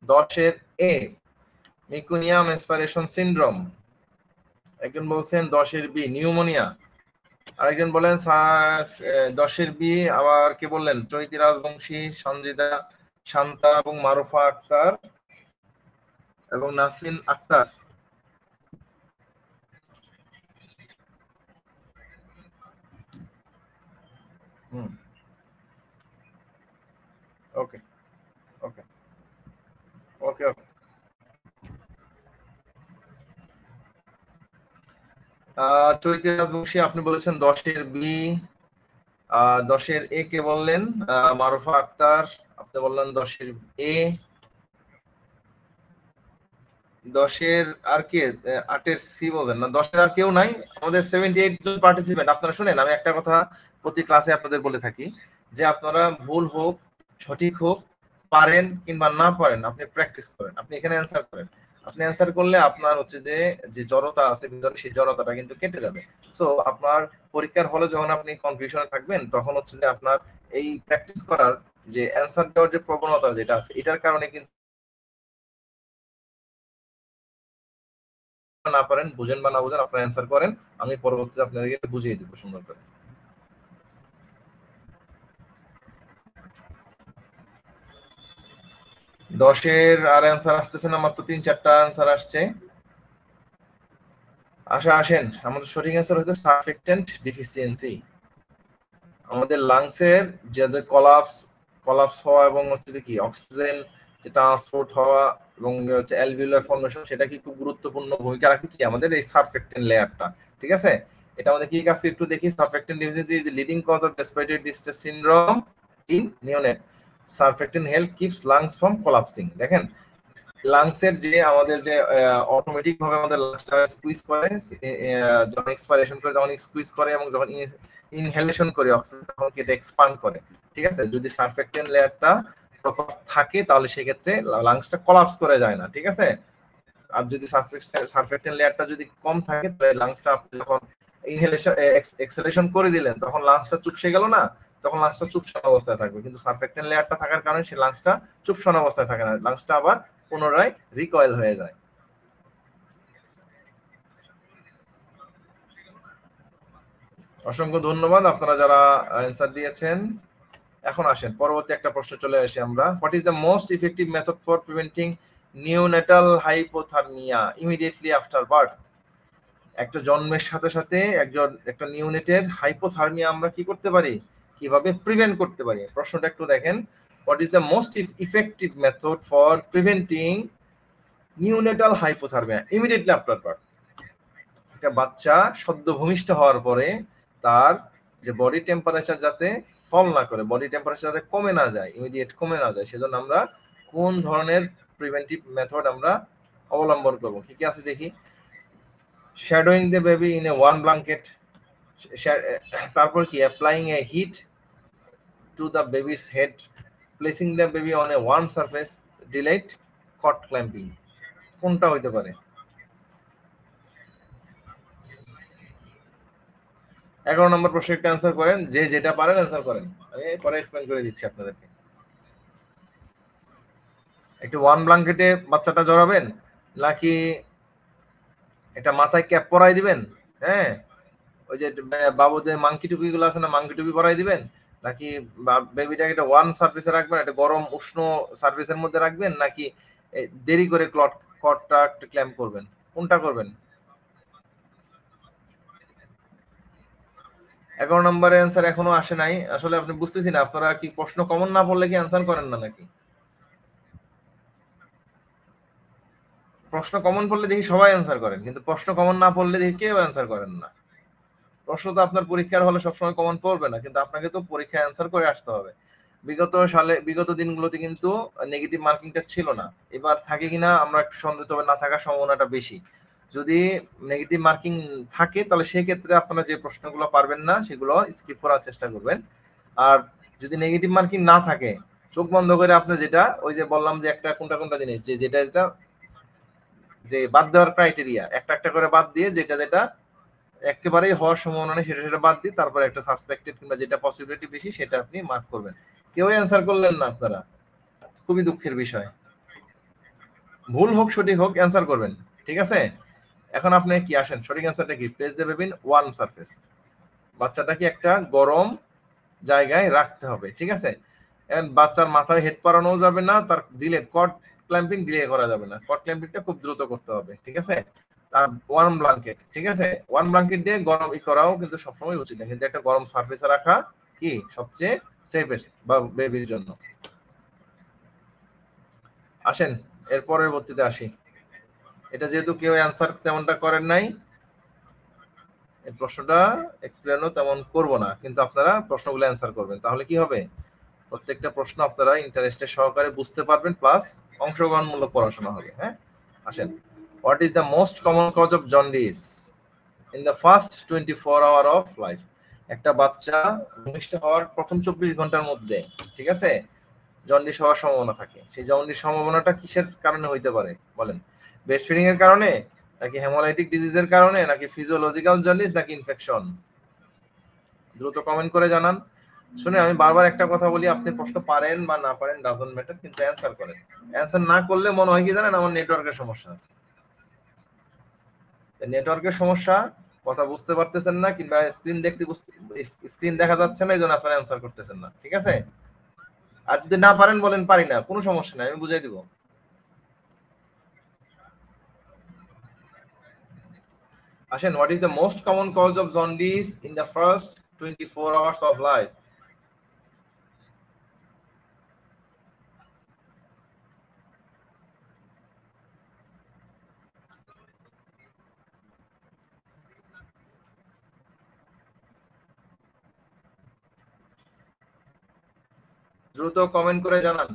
S1: 10 এর এ মিকুনিয়াম এসপাইরেশন সিনড্রোম, একজন বলছেন 10 এর বি নিউমোনিয়া, আরেকজন বলেন 10 এর বি আবার কে বললেন? চৈতি রাজবংশী, সঞ্জিদা, শান্তা এবং মারুফা আক্তার এবং নাসরিন আক্তার। হুম, ওকে ওকে ওকে ওকে। চৈতি রাজবংশী আপনি বলেছেন 10 এর বি। 10 এর এ কে বললেন? মারুফা আক্তার আপনি বললেন 10 এর এ। 10 এর আর কে? 8 এর সি বলবেন না? 10 এর আর কেউ নাই? আমাদের 78 জন পার্টিসিপেন্ট। আপনারা শুনেন, আমি একটা কথা প্রতি ক্লাসে আপনাদের বলে থাকি যে আপনারা ভুল হোক সঠিক হোক, পারেন কিংবা না পারেন, আপনি প্র্যাকটিস করেন, আপনি এখানে অ্যান্সার করেন। আপনি অ্যান্সার করলে আপনার হচ্ছে যে যে জড়তা আছে ভিতরে সেই জড়তাটা কিন্তু কেটে যাবে। সো আপনার পরীক্ষার হলে যখন আপনি কনফিউশনে থাকবেন তখন হচ্ছে যে আপনার এই প্র্যাকটিস করার যে অ্যান্সার দেওয়ার যে প্রবণতা যেটা আছে এটার কারণে কিন্তু না পারেন, বুঝেন বা না বুঝেন, আপনার অ্যান্সার করেন, আমি পরবর্তীতে আপনাদেরকে বুঝিয়ে দিব সুন্দর করে। 10 এর আর অ্যান্সার আসতেছে না, মাত্র 3-4টা অ্যান্সার আসছে। আসেন আমাদের সঠিক অ্যান্সার হচ্ছে সারফেক্টেন্ট ডিফিসিয়েন্সি। আমাদের লাংসের যে কলাপস কলাপস হওয়া এবং হচ্ছে কি অক্সিজেন যে ট্রান্সপোর্ট হওয়া এবং হচ্ছে অ্যালভিউলার ফর্মেশন, সেটা কি খুব গুরুত্বপূর্ণ ভূমিকা রাখে কি আমাদের এই সারফেক্টেন্ট লেয়ারটা। ঠিক আছে, এটা আমাদের কি কাজ একটু দেখি। Surfactant deficiency is leading cause of respiratory distress syndrome in neonate. Surfactant help keeps lungs from collapsing. দেখেন লাংসের যে আমাদের যে অটোমেটিক ভাবে আমাদের লাংসটা স্কুইজ করে, যখন এক্সপাইরেশন করে, যখন স্কুইজ করে এবং যখন ইনহেলেশন করে অক্সিজেন, তখন এটা এক্সপান্ড করে। ঠিক আছে, যদি সারফেক্টেন্ট লেয়ারটা প্রপার থাকে তাহলে সেক্ষেত্রে লাংসটা কোলাপস করে যায় না। ঠিক আছে, আর যদি সারফেক্টেন্ট লেয়ারটা যদি কম থাকে তাহলে লাংসটা আপনি যখন ইনহেলেশন এক্সহেলেশন করে দিলেন তখন লাংসটা চুপসে গেল না, তখন লাংসটা চুপসান অবস্থায় থাকবে। কিন্তু সারফেক্টেন্ট লেয়ারটা থাকার কারণে সেই লাংসটা চুপসান অবস্থায় থাকে না, লাংসটা আবার পুনরায় রিকয়েল হয়ে যায়। অসংখ্য ধন্যবাদ আপনারা যারা অ্যান্সার দিয়েছেন। এখন আসেন পরবর্তী একটা প্রশ্ন চলে আসি আমরা, what is the most effective method for preventing neonatal hypothermia immediately after birth? একটা জন্মের সাথে সাথে একটা নিওনেটের হাইপোথার্মিয়া আমরা কি করতে পারি, কিভাবে প্রিভেন্ট করতে পারি? প্রশ্নটা একটু দেখেন, what is the most effective method for preventing neonatal hypothermia immediately after birth? একটা বাচ্চা সদ্য ভূমিষ্ঠ হওয়ার পরে তার যে বডি টেম্পারেচার যাতে ফল না করে, বডি টেম্পারেচার যাতে কমে না যায়, ইমিডিয়েট কমে না যায়, সেজন্য আমরা কোন ধরনের প্রিভেন্টিভ মেথড আমরা অবলম্বন করব? কি কি আছে দেখি। Shadowing the baby in a warm blanket, তারপর কি applying a heat to the baby's head, placing the baby on a warm surface, delayed cord clamping. কোনটা হইতে পারে? 11 নম্বর প্রশ্ন একটা অ্যান্সার করেন, যে যেটা পারেন অ্যান্সার করেন, আমি পরে এক্সপ্লেন করে দিচ্ছি আপনাদেরকে। একটু ওয়ান ব্ল্যাঙ্কেটে বাচ্চাটা জড়াবেন, নাকি একটা মাথায় ক্যাপ পরাই দিবেন, হ্যাঁ ওই যে বাবু যে মাংকি টুপি গুলো আছে না, মাংকি টুপি পরাই দিবেন, নাকি বেবিটাকে একটা ওয়ান সার্ভিসে রাখবেন, একটা গরম উষ্ণ সার্ভিসের মধ্যে রাখবেন, নাকি দেরি করে কটটা একটু ক্ল্যাম্প করবেন? কোনটা করবেন? 11 নম্বরের অ্যান্সার এখনো আসে নাই। আসলে আপনি বুঝতেছি না, আপনারা কি প্রশ্ন কমন না পড়লে কি অ্যান্সার করেন না নাকি? প্রশ্ন কমন পড়লে দেখি সবাই অ্যান্সার করেন, কিন্তু প্রশ্ন কমন না পড়লে দেখি কেউ অ্যান্সার করেন না। প্রশ্ন তো আপনার পরীক্ষার হলে সবসময় কমন পড়বে না, কিন্তু আপনাকে তো পরীক্ষায় অ্যান্সার করে আসতে হবে। বিগত দিনগুলোতে কিন্তু নেগেটিভ মার্কিংটা ছিল না, এবার থাকে কিনা আমরা একটু সন্দেহ, তবে না থাকার সম্ভাবনাটা বেশি। যদি নেগেটিভ মার্কিং থাকে তাহলে সেই ক্ষেত্রে আপনারা যে প্রশ্নগুলো পারবেন না সেগুলো স্কিপ করার চেষ্টা করবেন। আর যদি নেগেটিভ মার্কিং না থাকে, চোখ বন্ধ করে আপনি যেটা ওই যে বললাম যে একটা কোনটা কোনটা জিনিস যে যেটা যেটা যে বাদ দেওয়ার ক্রাইটেরিয়া, একটা একটা করে বাদ দিয়ে যেটা যেটা একেবারেই হওয়ার সম্ভাবনা নেই সেটা সেটা বাদ দিয়ে তারপরে একটা সাসপেক্টেড কিংবা যেটা পসিবিলিটি বেশি সেটা আপনি মার্ক করবেন। কেউ অ্যান্সার করলেন না আপনারা, খুবই দুঃখের বিষয়। ভুল হোক সঠিক হোক অ্যান্সার করবেন, ঠিক আছে? এখন আপনি কি আসেন, সঠিক অ্যান্সারটা কি? Place the baby in warm surface, বাচ্চাটাকে একটা গরম জায়গায় রাখতে হবে, ঠিক আছে? বাচ্চার মাথায় হেড পরানো যাবে না, তার ডিলে কট ক্ল্যাম্পিং ডিলে করা যাবে না, কট ক্ল্যাম্পিংটা খুব দ্রুত করতে হবে, ঠিক আছে? আর ওয়ার্ম ব্ল্যাঙ্কেট, ঠিক আছে, ওয়ার্ম ব্ল্যাঙ্কেট দিয়ে গরম করাও কিন্তু সবসময় উচিত না, কিন্তু একটা গরম সার্ফেসে রাখা কি সবচেয়ে সেফেস্ট বা বেবির জন্য। আসেন এর পরবর্তীতে আসি। এটা যেহেতু কেউ অ্যান্সার তেমনটা করেন নাই, এই প্রশ্নটা এক্সপ্লেনও তেমন করব না, কিন্তু আপনারা প্রশ্নগুলো অ্যান্সার করবেন, তাহলে কি হবে, প্রত্যেকটা প্রশ্ন আপনারা ইন্টারেস্টের সহকারে বুঝতে পারবেন, প্লাস অংশগ্রহণমূলক পড়াশোনা হবে। হ্যাঁ, আসেন, what is the most common cause of jaundice in the first 24 hour of life? একটা বাচ্চা ভূমিষ্ঠ হওয়ার প্রথম 24 ঘন্টার মধ্যে, ঠিক আছে, জন্ডিস হওয়ার সম্ভাবনা থাকে। সেই জন্ডিস সম্ভাবনাটা কিসের কারণে হইতে পারে বলেন? ব্রেস্ট ফিডিং এর কারণে, নাকি হেমোলাইটিক ডিজিজের কারণে, নাকি ফিজিওলজিক্যাল জন্ডিস, নাকি ইনফেকশন? দ্রুত কমেন্ট করে জানান। শুনে আমি বারবার একটা কথা বলি, আপনি প্রশ্ন পারেন বা না পারেন ডাজন্ট ম্যাটার, কিন্তু অ্যান্সার করেন। অ্যান্সার না করলে মনে হয় কি জানেন, আমার নেটওয়ার্কের সমস্যা আছে। নেটওয়ার্কের সমস্যা, কথা বুঝতে পারতেছেন না, কিংবা স্ক্রিন দেখা যাচ্ছে না, এই জন্য আপনারা অ্যান্সার করতেছেন না, ঠিক আছে? আর যদি না পারেন বলেন পারি না, কোনো সমস্যা নাই, আমি বুঝাই দিব। আসেন, what is the most common cause of jaundice in the first 24 hours of life? দ্রুত কমেন্ট করে জানান।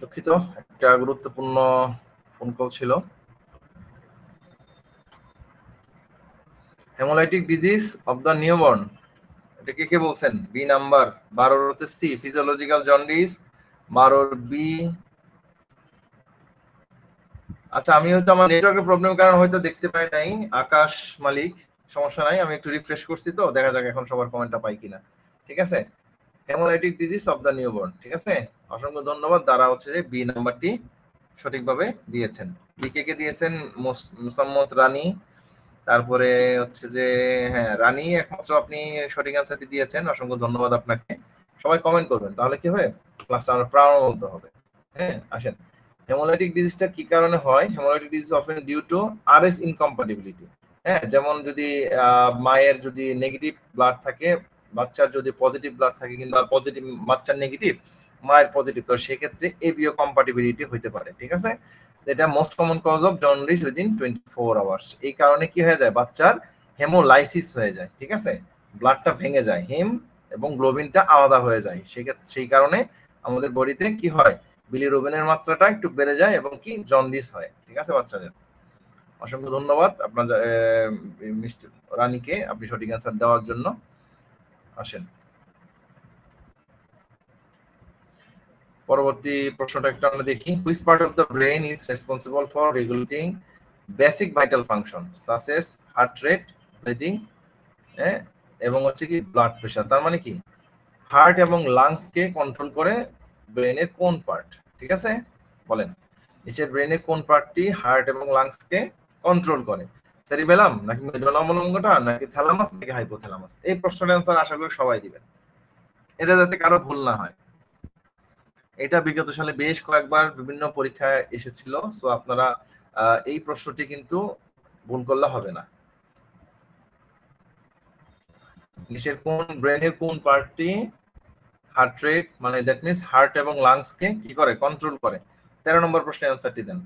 S1: দুঃখিত, একটা গুরুত্বপূর্ণ ফোন কল ছিল। Haemolytic disease of the newborn, এটা কে বলছেন? B number. 12 হচ্ছে সি, ফিজিওলজিক্যাল জন্ডিস। 12 বি। আচ্ছা, আমি হয়তো আমার নেটওয়ার্কের প্রবলেমের কারণে হয়তো দেখতে পাই নাই। আকাশ মালিক, সমস্যা নাই, আমি একটু রিফ্রেশ করছি, তো দেখা যাক এখন সবার কমেন্টটা পাই কিনা। ঠিক আছে, haemolytic disease of the newborn. ঠিক আছে, অসংখ্য ধন্যবাদ। তারা হচ্ছে যে বি নাম্বারটি সঠিকভাবে দিয়েছেন। বি কে দিয়েছেন? মুসাম্মত রানী। তারপরে হচ্ছে যে হ্যাঁ, রানী একমাত্র আপনি সঠিক অ্যান্সারটি দিয়েছেন, অসংখ্য ধন্যবাদ আপনাকে। সবাই কমেন্ট করবেন, তাহলে কি হবে, ক্লাসটা আমরা প্রাণবন্ত হবে। হ্যাঁ, আসেন, হেমোলাইটিক ডিজিজটা কি কারণে হয়? Haemolytic disease often due to RS incompatibility. হ্যাঁ, যেমন যদি মায়ের যদি নেগেটিভ ব্লাড থাকে, বাচ্চার যদি পজিটিভ ব্লাড থাকে, কিংবা পজিটিভ বাচ্চার নেগেটিভ মায়ের পজিটিভ, তো সেক্ষেত্রে এবিও কম্পাটিবিলিটি হইতে পারে। ঠিক আছে, এটা most common cause of jaundice within 24 hours. এই কারণে কি হয়ে যায়, বাচ্চার হেমোলাইসিস হয়ে যায়। ঠিক আছে, ব্লাডটা ভেঙে যায়, হেম এবং গ্লোবিনটা আলাদা হয়ে যায়। সেই কারণে আমাদের বডিতে কি হয়, বিলিরুবিনের মাত্রাটা একটু বেড়ে যায় এবং কি জন্ডিস হয়। ঠিক আছে বাচ্চাদের। অসংখ্য ধন্যবাদ আপনার মিস্টার রানীকে, আপনি সঠিক অ্যান্সার দেওয়ার জন্য। আসেন, পরবর্তী প্রশ্নটা একটু আমরা দেখি। Which part of the brain is responsible for regulating basic vital function such as heart rate, breathing, এবং হচ্ছে কি ব্লাড প্রেশার? তার মানে কি, হার্ট এবং লাংস কে কন্ট্রোল করে ব্রেনের কোন পার্ট? ঠিক আছে, বলেন, নিচের ব্রেনের কোন পার্টটি হার্ট এবং লাংস কে কন্ট্রোল করে? সেরিবেলাম, নাকি মেডুলা অবলঙ্গটা, নাকি থ্যালামাস, নাকি হাইপোথ্যালামাস? এই প্রশ্নের অ্যান্সার আশা করি সবাই দিবেন, এটা যাতে কারো ভুল না হয়। এটা বিগত সালে বেশ কয়েকবার বিভিন্ন পরীক্ষায় এসেছিল, সো আপনারা এই প্রশ্নটি কিন্তু ভুল করলে হবে না। নিচের কোন ব্রেনের কোন পার্টটি হার্ট রেট, মানে দ্যাট মিন্স হার্ট এবং লাংস কে কি করে, কন্ট্রোল করে? 13 নম্বর প্রশ্নের অ্যান্সারটি দেন।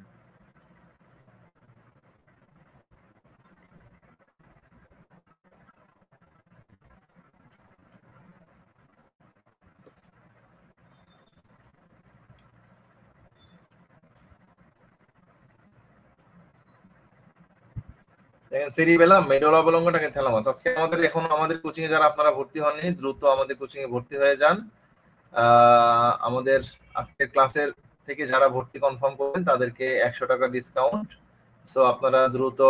S1: সেরিবেলাম, মেডুলা অবলঙ্গটাকে থ্যালামাস। আজকে আমাদের আমাদের কোচিং এ যারা আপনারা ভর্তি হননি, দ্রুত আমাদের কোচিং এ ভর্তি হয়ে যান। আমাদের আজকের ক্লাসের থেকে যারা ভর্তি কনফার্ম করবেন তাদেরকে 100 টাকা ডিসকাউন্ট। সো আপনারা দ্রুত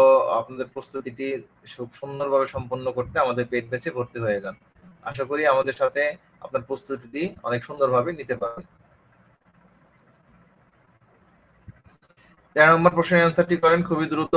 S1: আপনাদের প্রস্তুতিটি খুব সুন্দরভাবে সম্পন্ন করতে আমাদের পেড ব্যাচে ভর্তি হয়ে যান। আশা করি আমাদের সাথে আপনার প্রস্তুতিটি অনেক সুন্দরভাবে নিতে পারবেন। 13 নম্বর প্রশ্নের অ্যান্সারটি করেন খুবই দ্রুত।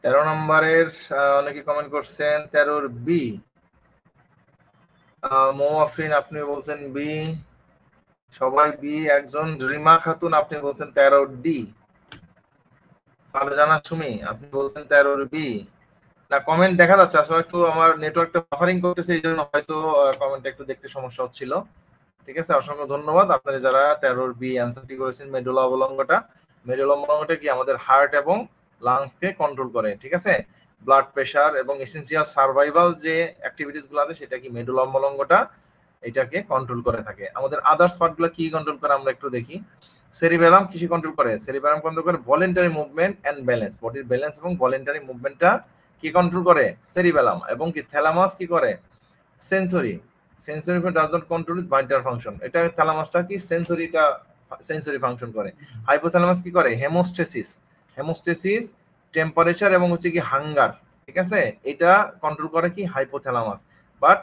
S1: তেরো নম্বরের অনেকে কমেন্ট করছেন 13 বি। মৌ আফরিন আপনি বলছেন বি, সবাই বি। একজন রিমা খাতুন আপনি বলছেন 13 ডি। ফারজানা সুমি আপনি বলছেন 13 বি। না, কমেন্ট দেখা যাচ্ছে, আসলে একটু আমার নেটওয়ার্কটা বাফারিং করতেছে, এই জন্য হয়তো কমেন্ট একটু দেখতে সমস্যা হচ্ছিল। ঠিক আছে, অসংখ্য ধন্যবাদ আপনারা যারা 13 বি অ্যান্সারটি করেছেন। মেডুলা অবলঙ্গটা, মেডুলা অবলঙ্গটা কি আমাদের হার্ট এবং লাংস কে কন্ট্রোল করে। ঠিক আছে, ব্লাড প্রেশার এবং এসেনশিয়াল সার্ভাইভাল যে অ্যাক্টিভিটিস গুলো আছে সেটা কি মেডুলা অবলঙ্গটা এটাকে কন্ট্রোল করে থাকে। আমাদের আদার্স পার্ট গুলো কি কন্ট্রোল করে আমরা একটু দেখি। সেরিবেলাম কিসে কন্ট্রোল করে? সেরিবেলাম কন্ট্রোল করে ভলেন্টারি মুভমেন্ট এন্ড ব্যালেন্স, বডির ব্যালেন্স এবং ভলেন্টারি মুভমেন্টটা কি কন্ট্রোল করে? সেরিবেলাম। এবং কি থ্যালামাস কি করে? Sensory. Sensory does not control vital function. এটা থ্যালামাসটা কি সেন্সরিটা, সেন্সরি ফাংশন করে। হাইপোথ্যালামাস কি করে? হেমোস্টেসিস। হেমোস্টেসিস, টেম্পারেচার এবং হচ্ছে কি হাঙ্গার। ঠিক আছে, এটা কন্ট্রোল করে কি হাইপোথ্যালামাস। বাট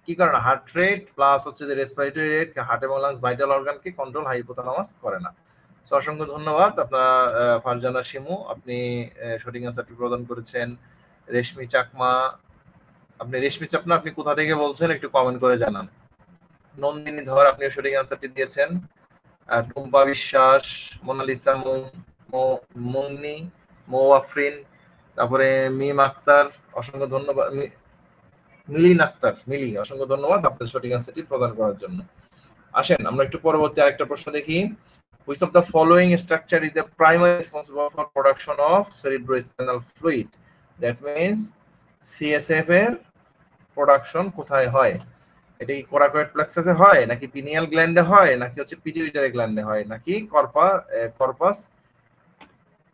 S1: কি করে না, হার্ট রেট প্লাস হচ্ছে যে রেসপিরেটরি রেট, হার্ট এবং লাংস ভাইটাল অর্গানকে কন্ট্রোল হাইপোথ্যালামাস করে না। সো অসংখ্য ধন্যবাদ আপনার ফারজানা শিমু, আপনি সঠিক অ্যান্সারটি প্রদান করেছেন। রেশমি চাকমা, রেশমি চাকমা আপনি কোথা থেকে বলছেন একটু কমেন্ট করে জানান। নন্দিনী ধর আপনি সঠিক অ্যান্সারটি দিয়েছেন। টুম্পা বিশ্বাস, মোনালিসা মুন্নি, মোয়াফরিন, তারপরে মিম আক্তার, অসংখ্য ধন্যবাদ। মিলিন আক্তার, মিলি, অসংখ্য ধন্যবাদ আপনার সঠিক অ্যান্সারটি প্রদান করার জন্য। আসেন আমরা একটু পরবর্তী আরেকটা প্রশ্ন দেখি। Which of the following structure is the primary responsible for production of cerebrospinal fluid? That means CSF এর প্রোডাকশন কোথায় হয়? এটা কি কোরাকয়েড প্লেক্সাসে হয়, নাকি পিনিয়াল গ্ল্যান্ডে হয়, নাকি হচ্ছে পিটুইটারি গ্ল্যান্ডে হয়, নাকি কর্পাস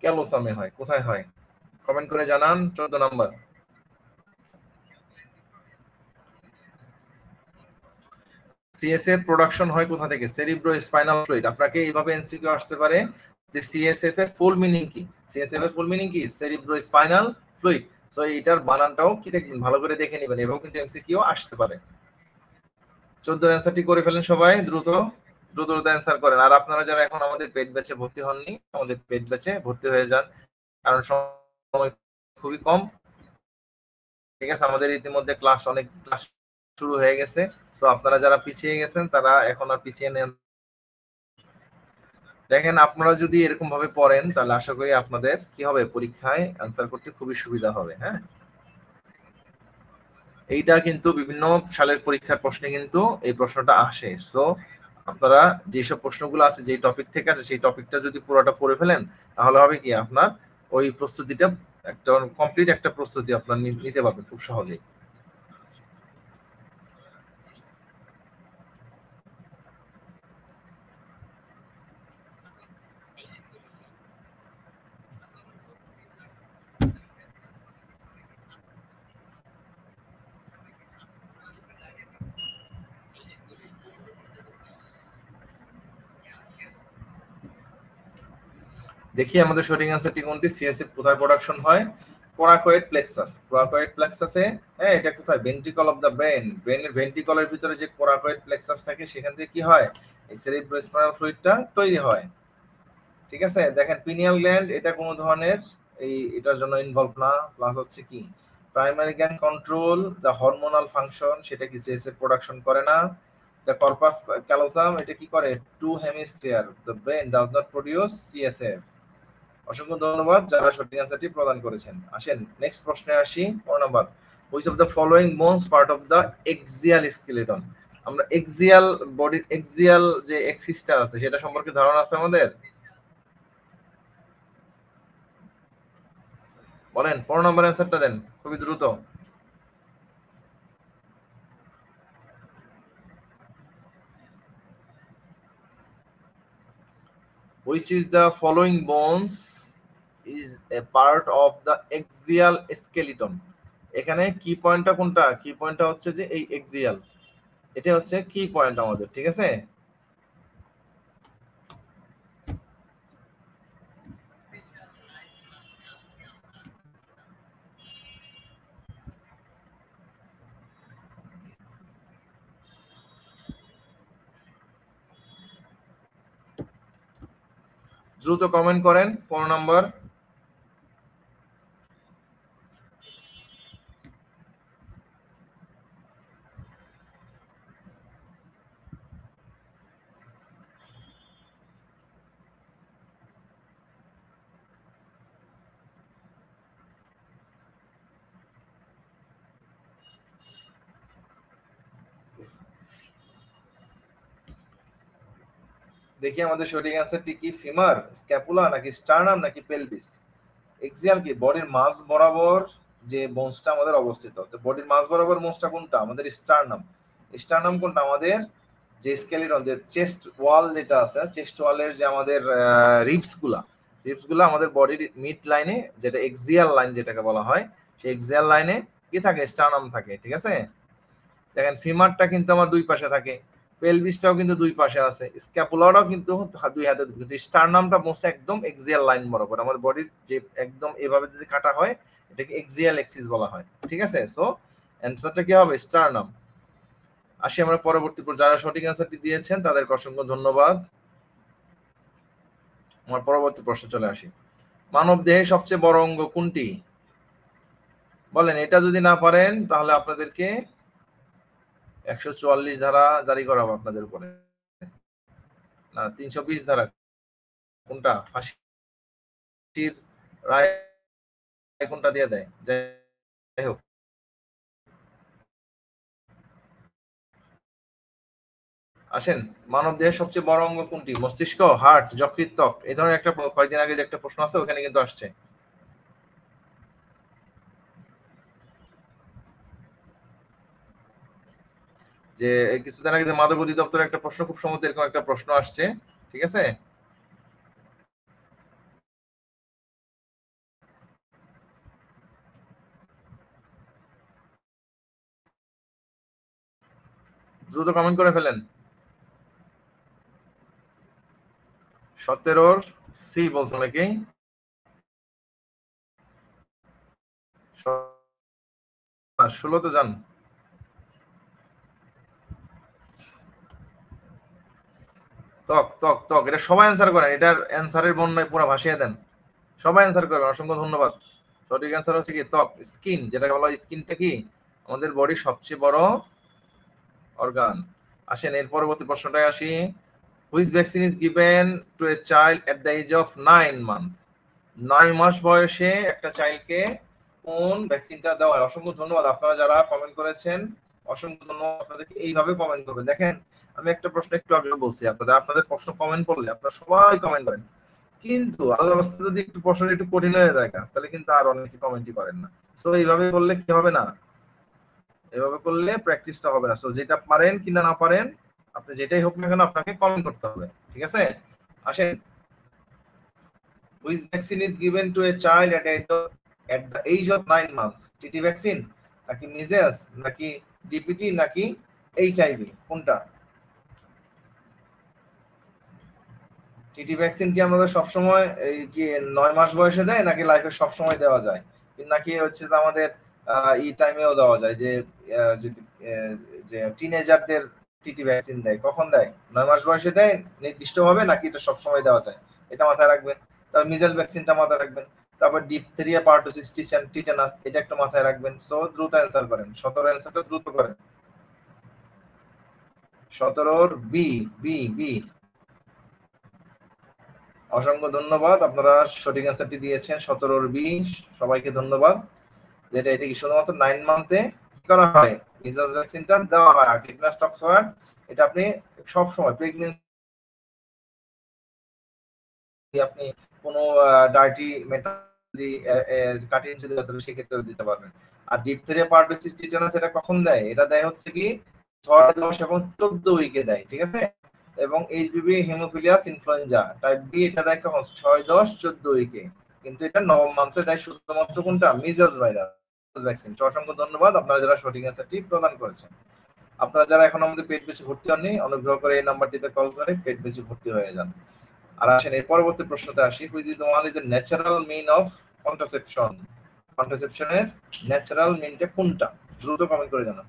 S1: ক্যালোসামে হয়? কোথায় হয়? কমেন্ট করে জানান। 14 নাম্বার। সিএসএফ প্রোডাকশন হয় কোথা থেকে? Cerebrospinal fluid. আপনাকে এইভাবে এমসিকিউ আসতে পারে যে সিএসএফ এর ফুল মিনিং কি? সিএসএফ এর ফুল মিনিং কি? Cerebrospinal fluid. সো এটার বানানটাও কি দেখবেন, ভালো করে দেখে নেবেন, এভাবেও কিন্তু এমসিকিউ আসতে পারে। 14 অ্যান্সারটি করে ফেলেন সবাই, দ্রুত দ্রুত দ্রুত অ্যান্সার করেন। আর আপনারা যারা এখন আমাদের পেড ব্যাচে ভর্তি হননি, আমাদের পেড ব্যাচে ভর্তি হয়ে যান, কারণ সময় খুবই কম। ঠিক আছে, আমাদের ইতিমধ্যে অনেক ক্লাস শুরু হয়ে গেছে। সো আপনারা যারা পিছিয়ে গেছেন তারা এখন আর পিছিয়ে নেন। দেখেন, আপনারা যদি এরকম ভাবে পড়েন তাহলে আশা করি আপনাদের কি হবে, পরীক্ষায় অ্যান্সার করতে খুবই সুবিধা হবে। হ্যাঁ, এইটা কিন্তু বিভিন্ন সালের পরীক্ষার প্রশ্নে কিন্তু এই প্রশ্নটা আসে। সো আপনারা যেসব প্রশ্নগুলো আছে, যে টপিক থেকে আছে, সেই টপিকটা যদি পুরোটা পড়ে ফেলেন তাহলে হবে কি, আপনার ওই প্রস্তুতিটা একটা কমপ্লিট একটা প্রস্তুতি আপনার নিতে পারবেন খুব সহজেই। দেখি আমাদের সঠিক অ্যান্সারটি কোনটি। সিএসএফ কোথায় প্রোডাকশন হয়? Coracoid plexus. কোরাকয়েড প্লেক্সাসে, হ্যাঁ, এটা কোথায়? Ventricle of the brain. ব্রেনের ভেন্ট্রিকলের ভিতরে যে কোরাকয়েড প্লেক্সাস থাকে সেখান থেকে কি হয়, এই সেরিব্রোস্পাইনাল ফ্লুইডটা তৈরি হয়। ঠিক আছে, দেখেন পিনিয়াল গ্ল্যান্ড এটা কোনো ধরনের এটার জন্য ইনভলভ না। প্লাস হচ্ছে কি, primary gland control the hormonal function, সেটা কি সিএসএফ প্রোডাকশন করে না। দ্য কর্পাস ক্যালোসাম এটা কি করে? Two hemisphere the brain does not produce CSF. অসংখ্য ধন্যবাদ যারা সঠিক অ্যান্সারটি প্রদান করেছেন। আসেন নেক্সট প্রশ্নে আসি। 4 number. Which of the following bones part of the axial skeleton? আমরা এক্সিয়াল বডির এক্সিয়াল যে এক্সিসটা আছে সেটা সম্পর্কে ধারণা আছে আমাদের? বলেন, 4 নাম্বার অ্যান্সারটা দেন খুবই দ্রুত। Which is the following bones is a part of the axial skeleton? এখানে কি পয়েন্টটা কোনটা? কি পয়েন্টটা হচ্ছে যে এই এক্সিয়াল, এটা হচ্ছে কি পয়েন্ট আমাদের। ঠিক আছে, দ্রুত কমেন্ট করেন। 4 নাম্বার। দেখি আমাদের সঠিক অ্যান্সারটি কি। ফিমার, স্ক্যাপুলা, নাকি স্টার্নাম, নাকি পেলভিস? এক্সিয়াল কি বডির মাঝ বরাবর যে বোনসটা আমাদের অবস্থিত। তো বডির মাঝ বরাবর বোনসটা কোনটা? আমাদের স্টার্নাম। স্টার্নাম কোনটা? আমাদের যে স্কেলিটন, যে চেস্ট ওয়াল যেটা আছে, চেস্ট ওয়ালের যে আমাদের রিবস গুলা আমাদের বডির মিড লাইনে, যেটা এক্সিয়াল লাইন যেটাকে বলা হয়, সেই এক্সিয়াল লাইনে কি থাকে? স্টার্নাম থাকে। ঠিক আছে, দেখেন ফিমারটা কিন্তু আমার দুই পাশে থাকে, পেলভিসটাও কিন্তু দুই পাশে আছে, স্ক্যাপুলাটাও কিন্তু দুই হাতে। স্টার্নামটা মোস্ট একদম এক্সিয়াল লাইন বরাবর আমার বডির যে একদম এভাবে যদি কাটা হয় এটাকে এক্সিয়াল এক্সিস বলা হয়। ঠিক আছে, সো অ্যান্সারটা কি হবে? স্টার্নাম। আসি আমরা পরবর্তী, যারা সঠিক অ্যান্সারটি দিয়েছেন তাদেরকে অসংখ্য ধন্যবাদ। আমার পরবর্তী প্রশ্ন চলে আসি। মানব দেহে সবচেয়ে বড় অঙ্গ কোনটি? বলেন, এটা যদি না পারেন তাহলে আপনাদেরকে 144 ধারা জারি করা হবে আপনাদের উপরে। না, 320 ধারা। কোনটা? ফাঁসি রায় কোনটা দিয়ে দেয়? যাই হোক, আসেন, মানব দেহের সবচেয়ে বড় অঙ্গ কোনটি? মস্তিষ্ক, হার্ট, যকৃৎ, ত্বক? এই ধরনের একটা কয়েকদিন আগে যে একটা প্রশ্ন আছে ওখানে কিন্তু আসছে। যে কিছুদিন আগে যে মাদক অধিদপ্তরের একটা প্রশ্ন, খুব সম্ভবত এরকম একটা প্রশ্ন আসছে, ঠিক আছে? দ্রুত কমেন্ট করে ফেলেন। 17 সি বলছো নাকি? 16 তো জান। ত্বক ত্বক ত্বক, এটা সবাই অ্যান্সার করেন, এটার অ্যান্সারের বন্যায় পুরো ভাসিয়ে দেন, সবাই অ্যান্সার করবেন, অসংখ্য ধন্যবাদ। সঠিক অ্যান্সার হচ্ছে কি ত্বক, স্কিন, যেটাকে বলা হয় স্কিনটা কি আমাদের বডির সবচেয়ে বড় অর্গান। আসেন এর পরবর্তী প্রশ্নটায় আসি। Which vaccine is given to a child at the age of 9 month? 9 মাস বয়সে একটা চাইল্ডকে কোন ভ্যাকসিনটা দেওয়া হয়? অসংখ্য ধন্যবাদ আপনারা যারা কমেন্ট করেছেন, অসংখ্য ধন্যবাদ আপনাদেরকে। এইভাবে কমেন্ট করবেন। দেখেন, আমি একটা প্রশ্ন একটু আগে বলছি আপনাদের প্রশ্ন কমেন্ট করলে আপনারা সবাই কমেন্ট করেন, কিন্তু আল্লাহর রাস্তায় যদি একটু প্রশ্ন একটু কঠিন হয়ে যায় তাহলে কিন্তু আর অনেকে কমেন্টই করেন না। সো এইভাবে করলে কি হবে না, এভাবে করলে প্র্যাকটিসটা হবে না। সো যেটা পারেন কিনা না পারেন, আপনি যেটাই হোক না কেন আপনাকে কমেন্ট করতে হবে, ঠিক আছে? আসেন, which vaccine is given to a child at the age of 9 months? TT vaccine নাকি মিজেলস নাকি ডিপিটি নাকি এইচআইভি, কোনটা? টিটি ভ্যাকসিন কি আমাদের সবসময় এই কি 9 মাস বয়সে দেয় নাকি লাইফে সবসময় দেওয়া যায়, নাকি হচ্ছে যে আমাদের এই টাইমেও দেওয়া যায়, যে যদি যে টিনেজারদের টিটি ভ্যাকসিন দেয় কখন দেয়? 9 মাস বয়সে দেয় নির্দিষ্টভাবে নাকি এটা সবসময় দেওয়া যায়? এটা মাথায় রাখবেন। তারপর মিজেল ভ্যাকসিনটা মাথায় রাখবেন। তারপর ডিপথেরিয়া, পারটুসিস, টিটানাস, এটা একটু মাথায় রাখবেন। সো দ্রুত অ্যান্সার করেন, 17 অ্যান্সারটা দ্রুত করেন। 17 বি বি বি। অসংখ্য ধন্যবাদ, আপনারা সঠিক অ্যান্সারটি দিয়েছেন 17 বি। সবাইকে ধন্যবাদ। যেটা এটা কি শুধুমাত্র 9 মান্থে কি করা হয়? মিজেলস ভ্যাকসিনটা দেওয়া হয়। আর টিটানাস টক্সওয়ার্ড এটা আপনি সব সময় প্রেগন্যান্সি, আপনি কোনো ডায়েটি মেটা যদি কাটিং যদি সেক্ষেত্রে দিতে পারবেন। আর ডিপথেরিয়া, পারটুসিস, টিটানাস এটা কখন দেয়? এটা দেয় হচ্ছে কি 6, 10 এবং 14 উইকে দেয়, ঠিক আছে? এবং এইচবিভি, হেমোফিলিয়াস ইনফ্লুয়েঞ্জা টাইপ বি এটা দেয় কখন? 6, 10, 14 উইকে। কিন্তু এটা 9 মান্থে দেয় শুধুমাত্র কোনটা? Measles virus vaccine. অসংখ্য ধন্যবাদ আপনারা যারা সঠিক অ্যান্সারটি প্রদান করেছেন। আপনারা যারা এখন আমাদের পেট বেশি ভর্তি হননি, অনুগ্রহ করে এই নাম্বারটিতে কল করে পেট বেশি ভর্তি হয়ে যান। আর আসেন এর পরবর্তী প্রশ্নতে আসি। Which is the one is a natural mean of contraception? কন্ট্রাসেপশনের ন্যাচারাল মিনটা কোনটা? দ্রুত কমেন্ট করে জানান।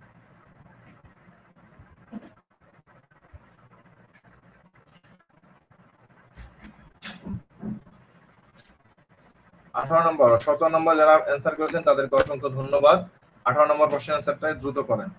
S1: 18 নম্বর, 17 নম্বর যারা অ্যান্সার করেছেন তাদেরকে অসংখ্য ধন্যবাদ। 18 নম্বর প্রশ্নের অ্যান্সারটা দ্রুত করেন।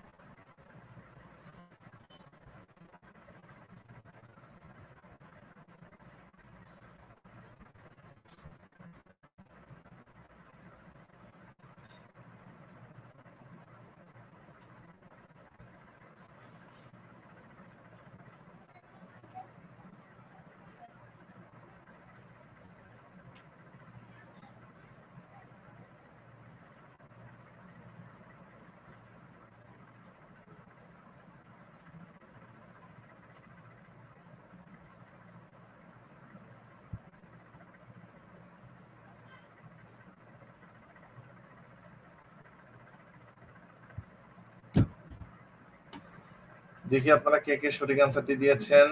S1: দেখি আপনারা কে কে সঠিক অ্যান্সারটি দিয়েছেন।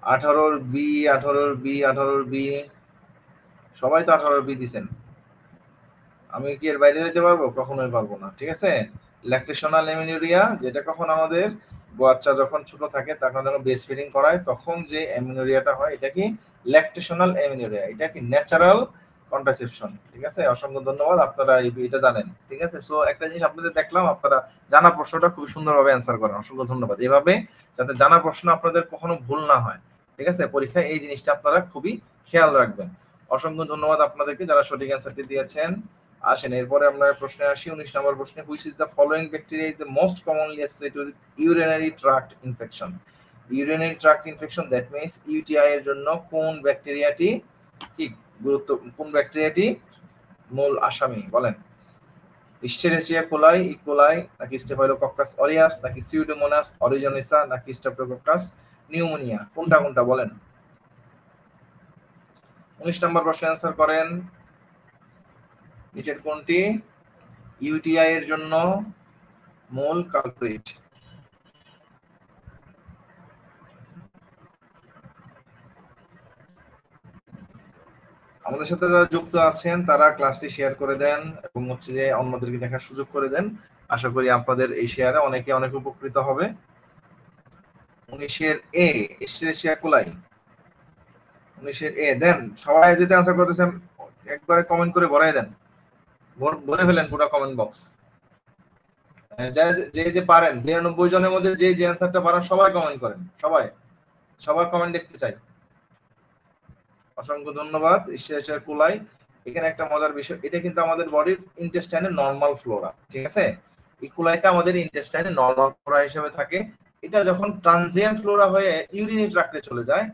S1: 18 বি, 18 বি, 18 বি, সবাই তো 18 বি দিছেন। আমি কি এর বাইরে যেতে পারবো? কখনোই পারবো না, ঠিক আছে? ল্যাকটেশনাল অ্যামিনুরিয়া, যেটা কখন আমাদের বাচ্চা যখন ছোট থাকে তখন যখন ব্রেস্ট ফিডিং করায় তখন যে অ্যামিনুরিয়াটা হয় এটা কি ল্যাকটেশনাল অ্যামিনুরিয়া, এটা কি ন্যাচারাল কন্ট্রাসেপশন, ঠিক আছে? অসংখ্য ধন্যবাদ, আপনারা এটা জানেন, ঠিক আছে? সো একটা জিনিস আপনাদের দেখলাম, আপনারা জানা প্রশ্নটা খুব সুন্দরভাবে অ্যান্সার করেন, অসংখ্য ধন্যবাদ। এভাবে যাতে জানা প্রশ্ন আপনাদের কখনো ভুল না হয়, ঠিক আছে? পরীক্ষায় এই জিনিসটা আপনারা খুবই খেয়াল রাখবেন। অসংখ্য ধন্যবাদ আপনাদেরকে যারা সঠিক অ্যান্সারটি দিয়েছেন। আসেন এরপরে আমরা প্রশ্নে আসি। 19 নম্বর প্রশ্নে, which is the following bacteria is the most commonly associated with urinary tract infection. Urinary tract infection, that means UTI এর জন্য কোন ব্যাকটেরিয়াটি কোন ব্যাকটেরিয়াটি মূল আসামি বলেন? ইশ্চেরিশিয়া কোলাই, ইকোলাই, নাকি স্টেফাইলোকক্কাস অরিয়াস, নাকি সিউডোমোনাস অরিজিনিসা, নাকি স্ট্রেপ্টোকক্কাস নিউমোনিয়া? কোনটা বলেন? 19 নম্বর প্রশ্নের অ্যান্সার করেন। নিচের কোনটি ইউটিআই এর জন্য মূল কালপ্রিট? আমাদের সাথে যারা যুক্ত আছেন তারা ক্লাসটি শেয়ার করে দেন এবং হচ্ছে যে অন্যদেরকে দেখার সুযোগ করে দেন। আশা করি আপনাদের এই শেয়ারে অনেক উপকৃত হবে। 19-এর এ, ইশ্চেরিশিয়া কোলাই। 19-এর এ দেন। সবাই যেটা অ্যান্সার করতেছেন একবারে কমেন্ট করে ভরাই দেন, ভরে ফেলেন পুরো কমেন্ট বক্স। যে পারেন 92 জনের মধ্যে যে অ্যান্সারটা পারেন সবাই কমেন্ট করেন, সবার কমেন্ট দেখতে চাই। অসংখ্য ধন্যবাদ। ইশ্চেরিশিয়া কোলাই। এখানে একটা মজার বিষয়, এটা কিন্তু আমাদের বডির ইন্টেস্টাইনে নরমাল ফ্লোরা, ঠিক আছে? ইকোলাইটা আমাদের ইন্টেস্টাইনে নরমাল ফ্লোরা হিসেবে থাকে। এটা যখন ট্রানজিয়েন্ট ফ্লোরা হয়ে ইউরিনারি ট্র্যাক্টে চলে যায়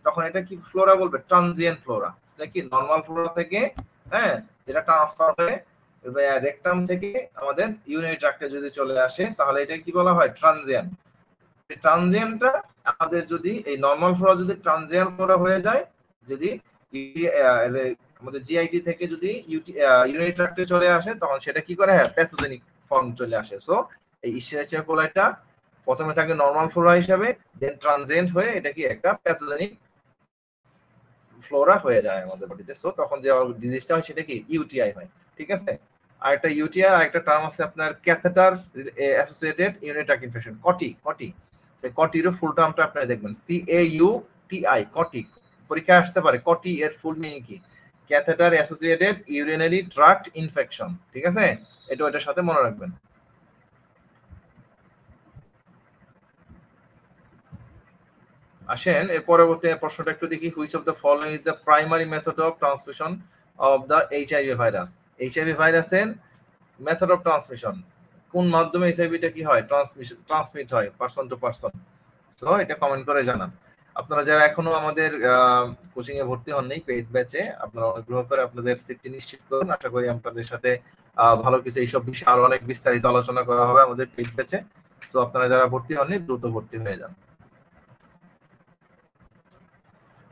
S1: তখন এটা কি ফ্লোরা বলবে? Transient Flora. সেটা কি নরমাল ফ্লোরা থেকে যেটা ট্রান্সফার হয়ে রেকটাম থেকে আমাদের ইউরিনারি ট্র্যাক্টে যদি চলে আসে তাহলে এটা কি বলা হয়? ট্রানজিয়েন্ট। ট্রানজিয়েন্টটা আমাদের যদি এই নরমাল ফ্লোরা যদি ট্রানজিয়েন্ট ফ্লোরা হয়ে যায়, যদি আমাদের জিআইটি থেকে যদি ইউরিনারি ট্র্যাক্টে চলে আসে তখন সেটা কি করে? প্যাথোজেনিক ফর্ম চলে আসে। সো এই ইশ্চেরিশিয়া কোলাইটা প্রথমে থাকে নরমাল ফ্লোরা হিসাবে, দেন ট্রানজিয়েন্ট হয়ে এটা কি একটা প্যাথোজেনিক ফ্লোরা হয়ে যায় আমাদের বডিতে। সো তখন যে ডিজিজটা হয় সেটা কি? ইউটিআই হয়, ঠিক আছে? আর একটা ইউটিআই আর একটা টার্ম আছে আপনার catheter associated urinary tract infection, কটি। সেই কটির ফুল টার্মটা আপনারা দেখবেন, CAUTI, কটি। পরীক্ষায় আসতে পারে কটি এর ফুল মিনিং কি? Catheter associated urinary tract infection, ঠিক আছে? এটার সাথে মনে রাখবেন। আসেন এর পরবর্তী প্রশ্নটা একটু দেখি। Which of the following is the primary method of transmission of the HIV virus? HIV ভাইরাসের মেথড অফ ট্রান্সমিশন কোন মাধ্যমে এইচআইভিটা কি হয়? ট্রান্সমিট হয় পারসন টু পারসন। তো এটা কমেন্ট করে জানান। আপনারা যারা এখনো আমাদের কোচিং এ ভর্তি হননি পেইড ব্যাচে, আপনারা অনুগ্রহ করে আপনাদের সিটটি নিশ্চিত করুন। আশা করি আপনাদের সাথে ভালো কিছু এইসব বিষয়ে আরো অনেক বিস্তারিত আলোচনা করা হবে আমাদের পেইড ব্যাচে। সো আপনারা যারা ভর্তি হননি দ্রুত ভর্তি হয়ে যান।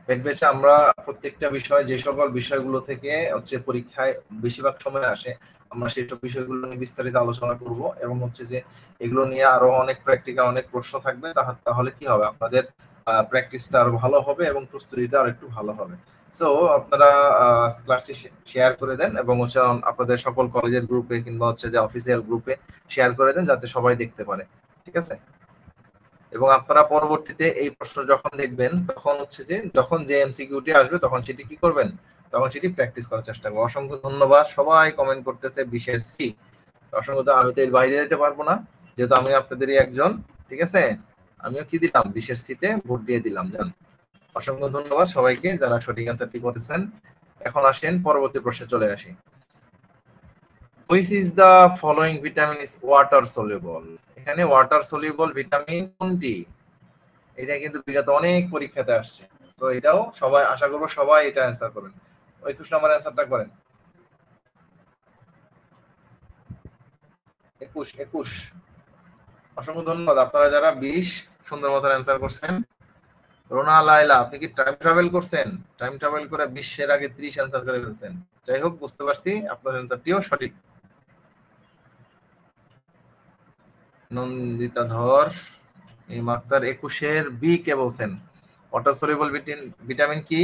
S1: পেইড ব্যাচে আমরা প্রত্যেকটা বিষয়, যে সকল বিষয়গুলো থেকে হচ্ছে পরীক্ষায় বেশিরভাগ সময় আসে, আমরা সেই সব বিষয়গুলো নিয়ে বিস্তারিত আলোচনা করব এবং হচ্ছে যে এগুলো নিয়ে আরো অনেক প্র্যাকটিক্যাল অনেক প্রশ্ন থাকবে। তাহলে কি হবে? আপনাদের প্র্যাকটিসটা আরো ভালো হবে এবং প্রস্তুতিটা আরো একটু ভালো হবে। সো আপনারা ক্লাসটি শেয়ার করে দেন এবং হচ্ছে আপনাদের সকল কলেজের গ্রুপে কিংবা হচ্ছে যে অফিসিয়াল গ্রুপে শেয়ার করে দেন যাতে সবাই দেখতে পারে, ঠিক আছে? এবং আপনারা পরবর্তীতে এই প্রশ্ন যখন দেখবেন তখন হচ্ছে যে যখন যে এমসিকিউটি আসবে তখন সেটি কি করবেন? তখন সেটি প্র্যাকটিস করার চেষ্টা করবেন। অসংখ্য ধন্যবাদ। সবাই কমেন্ট করতেছে 20-এর সি। অসংখ্য, আমি তো এর বাইরে যেতে পারবো না যেহেতু আমি আপনাদেরই একজন, ঠিক আছে? আমিও কি দিলাম? 20-এর সিতে ভোট দিয়ে দিলাম। জান, অসংখ্য ধন্যবাদ সবাইকে যারা সঠিক অ্যান্সারটি করেছেন। এখন আসেন পরবর্তী প্রশ্নে চলে আসি। Which is the following vitamin is water soluble? এখানে ওয়াটার সলিউবল ভিটামিন কোনটি? এটা কিন্তু বিগত অনেক পরীক্ষাতে আসছে। তো এটাও সবাই, আশা করবো সবাই এটা অ্যান্সার করেন। 21 নম্বর অ্যান্সারটা করেন। 21। অসংখ্য ধন্যবাদ আপনারা যারা 20 সুন্দর মতো অ্যান্সার করছেন। রোনা লাইলা, আপনি কি টাইম ট্রাভেল করছেন? টাইম ট্রাভেল করে 20-এর আগে 30 অ্যান্সার করে ফেলছেন। যাই হোক, বুঝতে পারছি আপনার অ্যান্সারটিও সঠিক। নন্দিতা ধর, এই মাত্র 21-এর বি কে বলছেন? ওয়াটার সলিউবল ভিটামিন কি?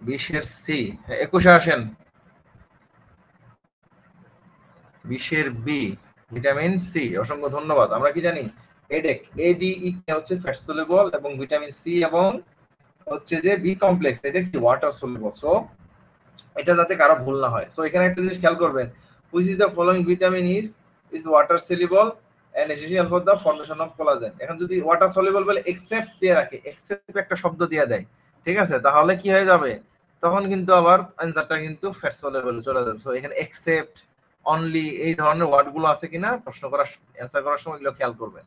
S1: 20-এর সি। 21-এ আসেন। 20-এর বি ভিটামিন সি। অসংখ্য ধন্যবাদ। আমরা কি জানি? এডেক, এডিই হচ্ছে ফ্যাট সলিউবল এবং ভিটামিন সি এবং হচ্ছে যে বি কমপ্লেক্স এটা কি? Water soluble. সো এটা যাতে কারো ভুল না হয়। সো এখানে একটা জিনিস খেয়াল করবেন, which is the following vitamin is water soluble and essential for the formation of collagen। এখন যদি ওয়াটার সলিউবল বলে এক্সেপ্ট দিয়ে রাখে, এক্সেপ্ট একটা শব্দ দিয়ে দেয়, ঠিক আছে, তাহলে কি হয়ে যাবে, তখন কিন্তু আবার অ্যানসারটা কিন্তু ফ্যাট সলিউবল চলে যাবে। সো এখানে এক্সেপ্ট, অনলি, এই ধরনের ওয়ার্ডগুলো আছে কিনা প্রশ্ন করার অ্যানসার করার সময় এগুলো খেয়াল করবেন,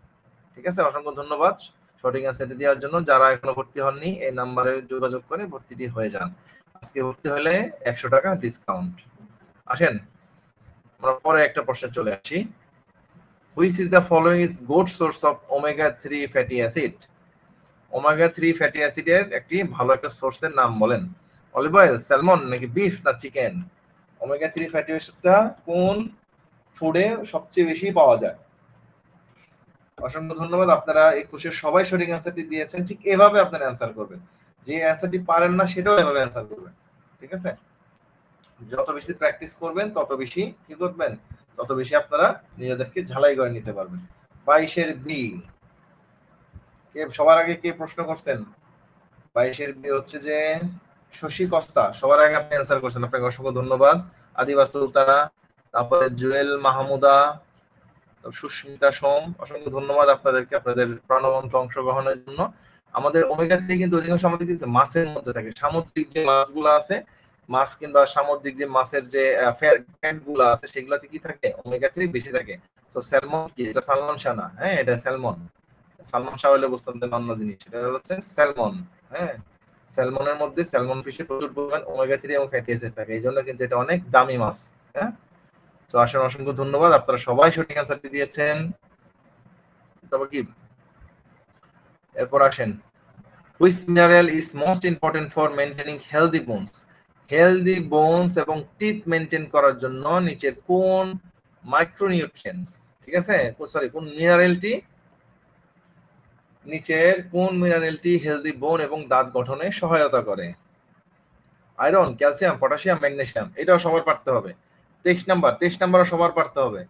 S1: ঠিক আছে। অসংখ্য ধন্যবাদ সঠিক অ্যান্সারটি দেওয়ার জন্য। যারা এখনো ভর্তি হননি এই নাম্বারে যোগাযোগ করে ভর্তিটি হয়ে যান। আজকে ভর্তি হলে 100 টাকা ডিসকাউন্ট। আসেন আমরা পরে একটা প্রশ্নে চলে আসি। Which is the following is good source of omega-3 fatty acid? omega-3 fatty acid এর একটি ভালো একটা সোর্সের নাম বলেন। অলিভ অয়েল, স্যালমন, নাকি বিফ, না চিকেন? omega-3 ফ্যাটি অ্যাসিডটা কোন ফুডে সবচেয়ে বেশি পাওয়া যায়? অসংখ্য ধন্যবাদ। আপনারা এই কোশ্চেন সবাই সঠিক অ্যান্সারটি দিয়েছেন। ঠিক এভাবে আপনারা অ্যান্সার করবেন, যে অ্যান্সারটি পারেন না সেটাও এভাবে অ্যান্সার করবেন, ঠিক আছে। যত বেশি প্র্যাকটিস করবেন তত বেশি কি করবেন, তত বেশি আপনারা নিজেদেরকে ঝালাই করে নিতে পারবেন। 22-এর বি, কে সবার আগে কে প্রশ্ন করছেন? 22-এর বি হচ্ছে যে শশী কস্তা, সবার আগে আপনি অ্যান্সার করছেন, আপনাকে অসংখ্য ধন্যবাদ। আদিবা সুলতানা, তারপরে জুয়েল মাহমুদা, সুস্মিতা সোম, অসংখ্য ধন্যবাদ আপনাদেরকে আপনাদের প্রাণবন্ত অংশগ্রহণের জন্য। আমাদের ওমেগা 3 কিন্তু অধিকাংশ আমাদের মাছের মধ্যে থাকে, সামুদ্রিক যে মাছগুলো আছে, মাছ কিংবা সামুদ্রিক যে মাছের যে ফ্যাট গুলো আছে সেগুলোতে কি থাকে, ওমেগা 3 বেশি থাকে। তো স্যালমন কি, এটা সালমন শাহ না, হ্যাঁ এটা স্যালমন। সালমন শাহ হলে বুঝতাম যে অন্য জিনিস, এটা হচ্ছে স্যালমন। হ্যাঁ, স্যালমনের মধ্যে, স্যালমন ফিশে প্রচুর পরিমাণ ওমেগা 3 এবং ফ্যাটি অ্যাসিড থাকে, এই জন্য কিন্তু এটা অনেক দামি মাছ। হ্যাঁ, তো আসলে অসংখ্য ধন্যবাদ, আপনারা সবাই সঠিক অ্যান্সারটি দিয়েছেন। তবে কি, এরপর আসেন, which mineral is most important for maintaining healthy bones? Healthy bones এবং টিথ মেইনটেইন করার জন্য নিচের কোন মাইক্রোনিউট্রিয়েন্টস, ঠিক আছে, সরি কোন মিনারেলটি, নিচের কোন মিনারেলটি হেলদি বোন এবং দাঁত গঠনে সহায়তা করে? Iron, calcium, potassium, magnesium. এটাও সবার পারতে হবে। 23 নাম্বারও সবার পারতে হবে,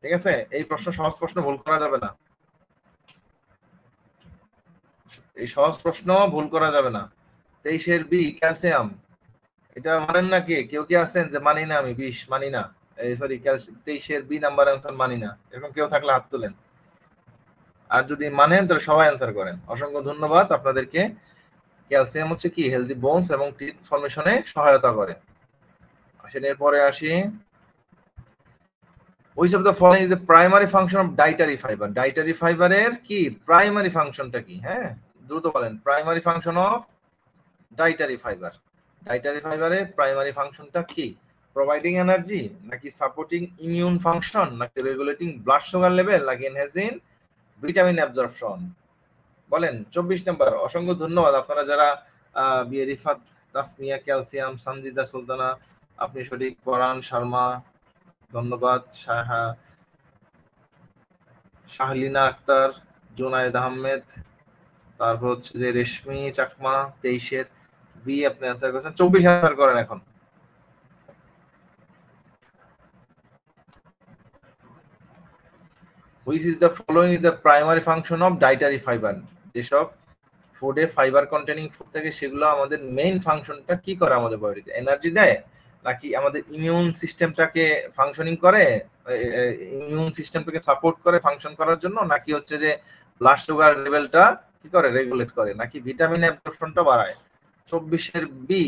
S1: ঠিক আছে। এই প্রশ্ন সহজ প্রশ্ন, ভুল করা যাবে না, এই সহজ প্রশ্ন ভুল করা যাবে না। 23-এর বি ক্যালসিয়াম, এটা মানেন না কে, কেউ কি আছেন যে মানি না আমি 20 মানি না, এই সরি 23-এর বি নাম্বার অ্যান্সার মানি না, এরকম কেউ থাকলে হাত তুলেন। আর যদি মানেন তাহলে সবাই অ্যান্সার করেন। অসংখ্য ধন্যবাদ আপনাদেরকে। ক্যালসিয়াম হচ্ছে কি, হেলদি বোনস এবং টিথ ফর্মেশনে সহায়তা করে। আসেন এরপরে আসি, which of the following is the primary function of dietary fiber? dietary fiber এর কি প্রাইমারি ফাংশনটা কি? হ্যাঁ দ্রুত বলেন, primary function of dietary fiber, dietary fiber এর প্রাইমারি ফাংশনটা কি? প্রোভাইডিং এনার্জি, নাকি সাপোর্টিং ইমিউন ফাংশন, নাকি রেগুলেটিং ব্লাড সুগার লেভেল, নাকি এনহ্যান্সিং ভিটামিন অ্যাবজর্পশন? বলেন 24 নাম্বার। অসংখ্য ধন্যবাদ আপনারা যারা বিয়ে রিফাত, তাসমিয়া, ক্যালসিয়াম, সানজিদা সুলতানা, আপনি সঠিক, পরান শর্মা, ধন্যবাদ, শাহলিনা আক্তার, জুনায়েদ আহমেদ, তারপর হচ্ছে যে রেশমি চাকমা। 23-এর বি আপনি অ্যান্সার করেছেন, 24 অ্যান্সার করেন এখন। Which is the following is the primary function of dietary fiber? যেসব ফুডে ফাইবার কন্টেনিং ফুড থাকে সেগুলো আমাদের মেইন ফাংশনটা কি করে আমাদের বডিতে? এনার্জি দেয়, নাকি আমাদের ইমিউন সিস্টেমটাকে ফাংশনিং করে, ইমিউন সিস্টেমটাকে সাপোর্ট করে ফাংশন করার জন্য, নাকি হচ্ছে যে ব্লাড সুগার লেভেলটা কি করে, রেগুলেট করে, নাকি ভিটামিন অ্যাবজর্পশনটা বাড়ায়? 24-এর বি,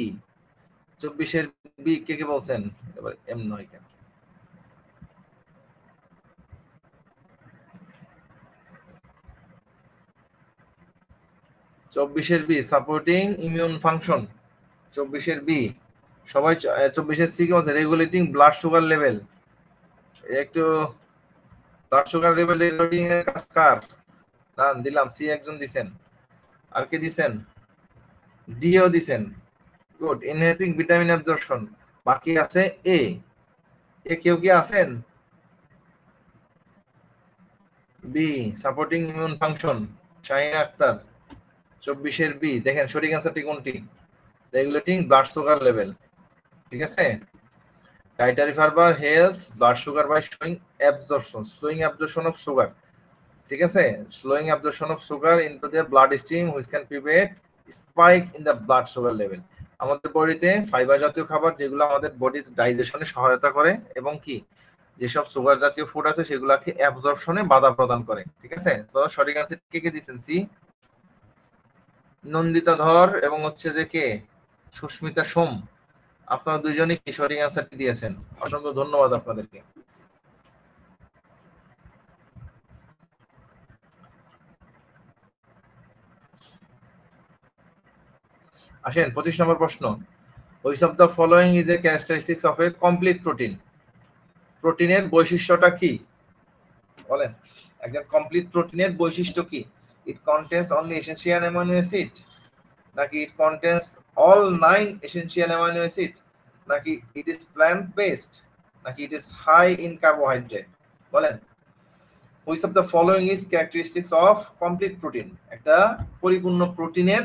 S1: 24-এর বি কে কে বলছেন? এবার এম নয় কেন? চব্বিশের বি সাপোর্টিং ইমিউন ফাংশন, 24-এর বি সবাই। 24-এর সি কি বলছে? Regulating blood sugar level. একটু ব্লাড সুগার লেভেল রেগুলেটিং এর কাজ কার? দান দিলাম, সি একজন দিছেন, আর কে দিছেন? ডিও দিছেন, গুড। এনহ্যান্সিং ভিটামিন অ্যাবজর্পশন, বাকি আছে এ। এ কেউ কি আছেন? B supporting immune function, Shahina Akhtar. 24-এর বি দেখেন সঠিক অ্যান্সারটি কোনটি? রেগুলেটিং ব্লাড সুগার লেভেল, ঠিক আছে। dietary fiber helps blood sugar by slowing absorption of sugar, ঠিক আছে, slowing absorption of sugar into the blood stream which can prevent spike in the blood sugar level. আমাদের বডিতে fibre জাতীয় খাবার যেগুলো আমাদের বডির ডাইজেশনে সহায়তা করে এবং কি যেসব সুগার জাতীয় ফুড আছে সেগুলোকে অ্যাবজর্পশনে বাধা প্রদান করে। ঠিক আছে, তো সঠিক অ্যান্সার কে কে দিয়েছেন? সি নন্দিতা ধর এবং হচ্ছে যে কে সুস্মিতা সোম, আপনারা দুইজনই কি সঠিক অ্যান্সারটি দিয়েছেন। অসংখ্য ধন্যবাদ আপনাদেরকে। আসেন 25 নম্বর প্রশ্ন। which of the following is a characteristics of a complete protein? প্রোটিনের বৈশিষ্ট্যটা কি বলেন, একজন কমপ্লিট প্রোটিনের বৈশিষ্ট্য কি? it contains only essential amino acid, নাকি it contains all 9 essential amino acid, নাকি it is plant based, নাকি it is high in carbohydrate? বলেন, which of the following is characteristics of complete protein? একটা পরিপূর্ণ প্রোটিনের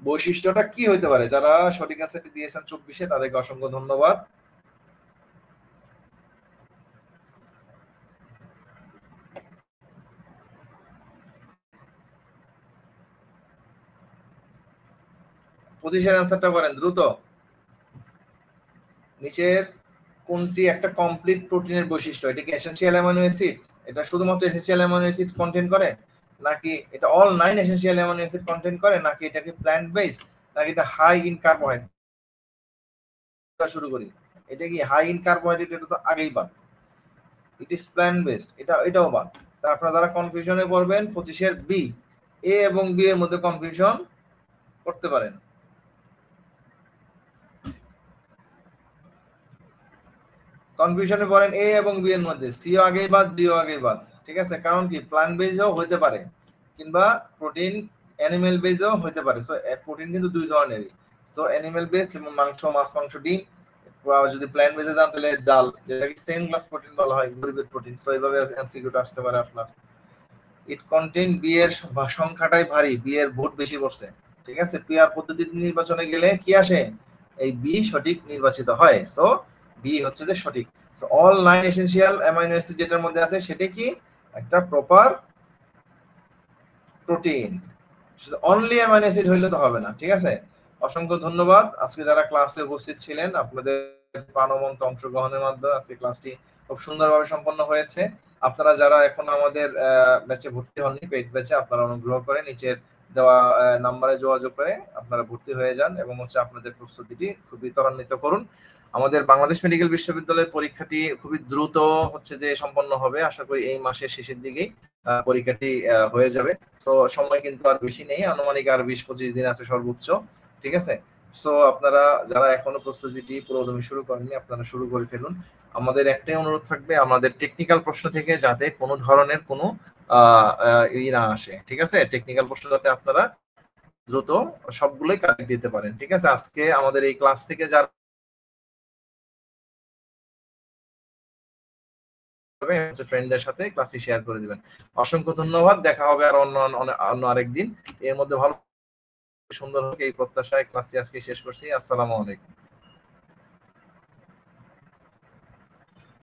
S1: বৈশিষ্ট্যটা কি হতে পারে? যারা সঠিক অ্যান্সারটি দিয়েছেন 24-এ তাদেরকে অসংখ্য ধন্যবাদ। পজিশন অ্যান্সারটা করেন দ্রুত। নিচের কোনটি একটা কমপ্লিট প্রোটিনের বৈশিষ্ট্য? এটা কি এসেনশিয়াল অ্যামাইনো অ্যাসিড? এটা শুধুমাত্র এসেনশিয়াল অ্যামাইনো অ্যাসিড কন্টেইন করে, নাকি এটা all 9 essential amino acid contain করে, নাকি এটা কি প্ল্যান্ট বেসড, নাকি এটা হাই ইন কার্বোহাইড্রেট? শুরু করি, এটা কি হাই ইন কার্বোহাইড্রেট? এটা তো আগেই বাদ। ইট ইজ প্ল্যান্ট বেসড, এটাও বাদ। তা আপনারা যারা কনফিউশনে পড়বেন 25-এর বি, এ এবং বি এর মধ্যে কনফিউশন করতে পারেন। কনফিউশনে পড়েন এ এবং বি এর মধ্যে, সি ও আগেই বাদ, ডি ও আগেই বাদ। ঠিক আছে, কারণ কি প্ল্যান্ট বেসও হতে পারে কিংবা প্রোটিন অ্যানিমেল বেসও হতে পারে। সো প্রোটিন কিন্তু দুই ধরনেরই। সো অ্যানিমেল বেস এবং মাংস, মাছ, মাংস, ডিম। যদি প্ল্যান্ট বেসে যান তাহলে ডাল, যেটাকে সেম ক্লাস প্রোটিন বলা হয়, গরিবের প্রোটিন। সো এইভাবে এমসিকিউটা আসতে পারে আপনার। ইট কন্টেইন, বি এর সংখ্যাটাই ভারী, বি এর ভোট বেশি পড়ছে। ঠিক আছে, পিআর পদ্ধতিতে নির্বাচনে গেলে কি আসে? এই বি সঠিক নির্বাচিত হয়। সো বি হচ্ছে যে সঠিক। So all 9 essential amino acid যেটার মধ্যে আছে সেটা কি একটা প্রপার প্রোটিন। শুধু অনলি অ্যামাইনো অ্যাসিড হইলে তো হবে না। ঠিক আছে, অসংখ্য ধন্যবাদ আজকে যারা ক্লাসে উপস্থিত ছিলেন, আপনাদের প্রাণবন্ত অংশগ্রহণের মাধ্যমে আজকে ক্লাসটি খুব সুন্দরভাবে সম্পন্ন হয়েছে। আপনারা যারা এখন আমাদের ব্যাচে ভর্তি হননি, পেইড ব্যাচে, আপনারা অনুগ্রহ করে নিচের দেওয়া নাম্বারে যোগাযোগ করে আপনারা ভর্তি হয়ে যান এবং হচ্ছে আপনাদের প্রস্তুতিটি খুবই ত্বরান্বিত করুন। আমাদের বাংলাদেশ মেডিকেল বিশ্ববিদ্যালয়ের পরীক্ষাটি খুবই দ্রুত হচ্ছে যে সম্পন্ন হবে, আশা করি এই মাসের শেষের দিকেই পরীক্ষাটি হয়ে যাবে। তো সময় কিন্তু আর বেশি নেই, আনুমানিক আর 20-25 দিন আছে সর্বোচ্চ। ঠিক আছে, সো আপনারা যারা এখনো প্রস্তুতিটি পুরোদমে শুরু করেননি, আপনারা শুরু করে ফেলুন। আমাদের একটাই অনুরোধ থাকবে, আমাদের টেকনিক্যাল প্রশ্ন থেকে যাতে কোনো ধরনের কোনো না আসে। ঠিক আছে, টেকনিক্যাল প্রশ্ন যাতে আপনারা দ্রুত সবগুলোই কারেক্ট দিতে পারেন। ঠিক আছে, আজকে আমাদের এই ক্লাস থেকে যারা ফ্রেন্ডদের সাথে ক্লাসটি শেয়ার করে দিবেন। অসংখ্য ধন্যবাদ, দেখা হবে আর অন্য আরেকদিন। এর মধ্যে ভালো সুন্দর হোক এই প্রত্যাশায় ক্লাসটি আজকে শেষ করছি। আসসালামু আলাইকুম।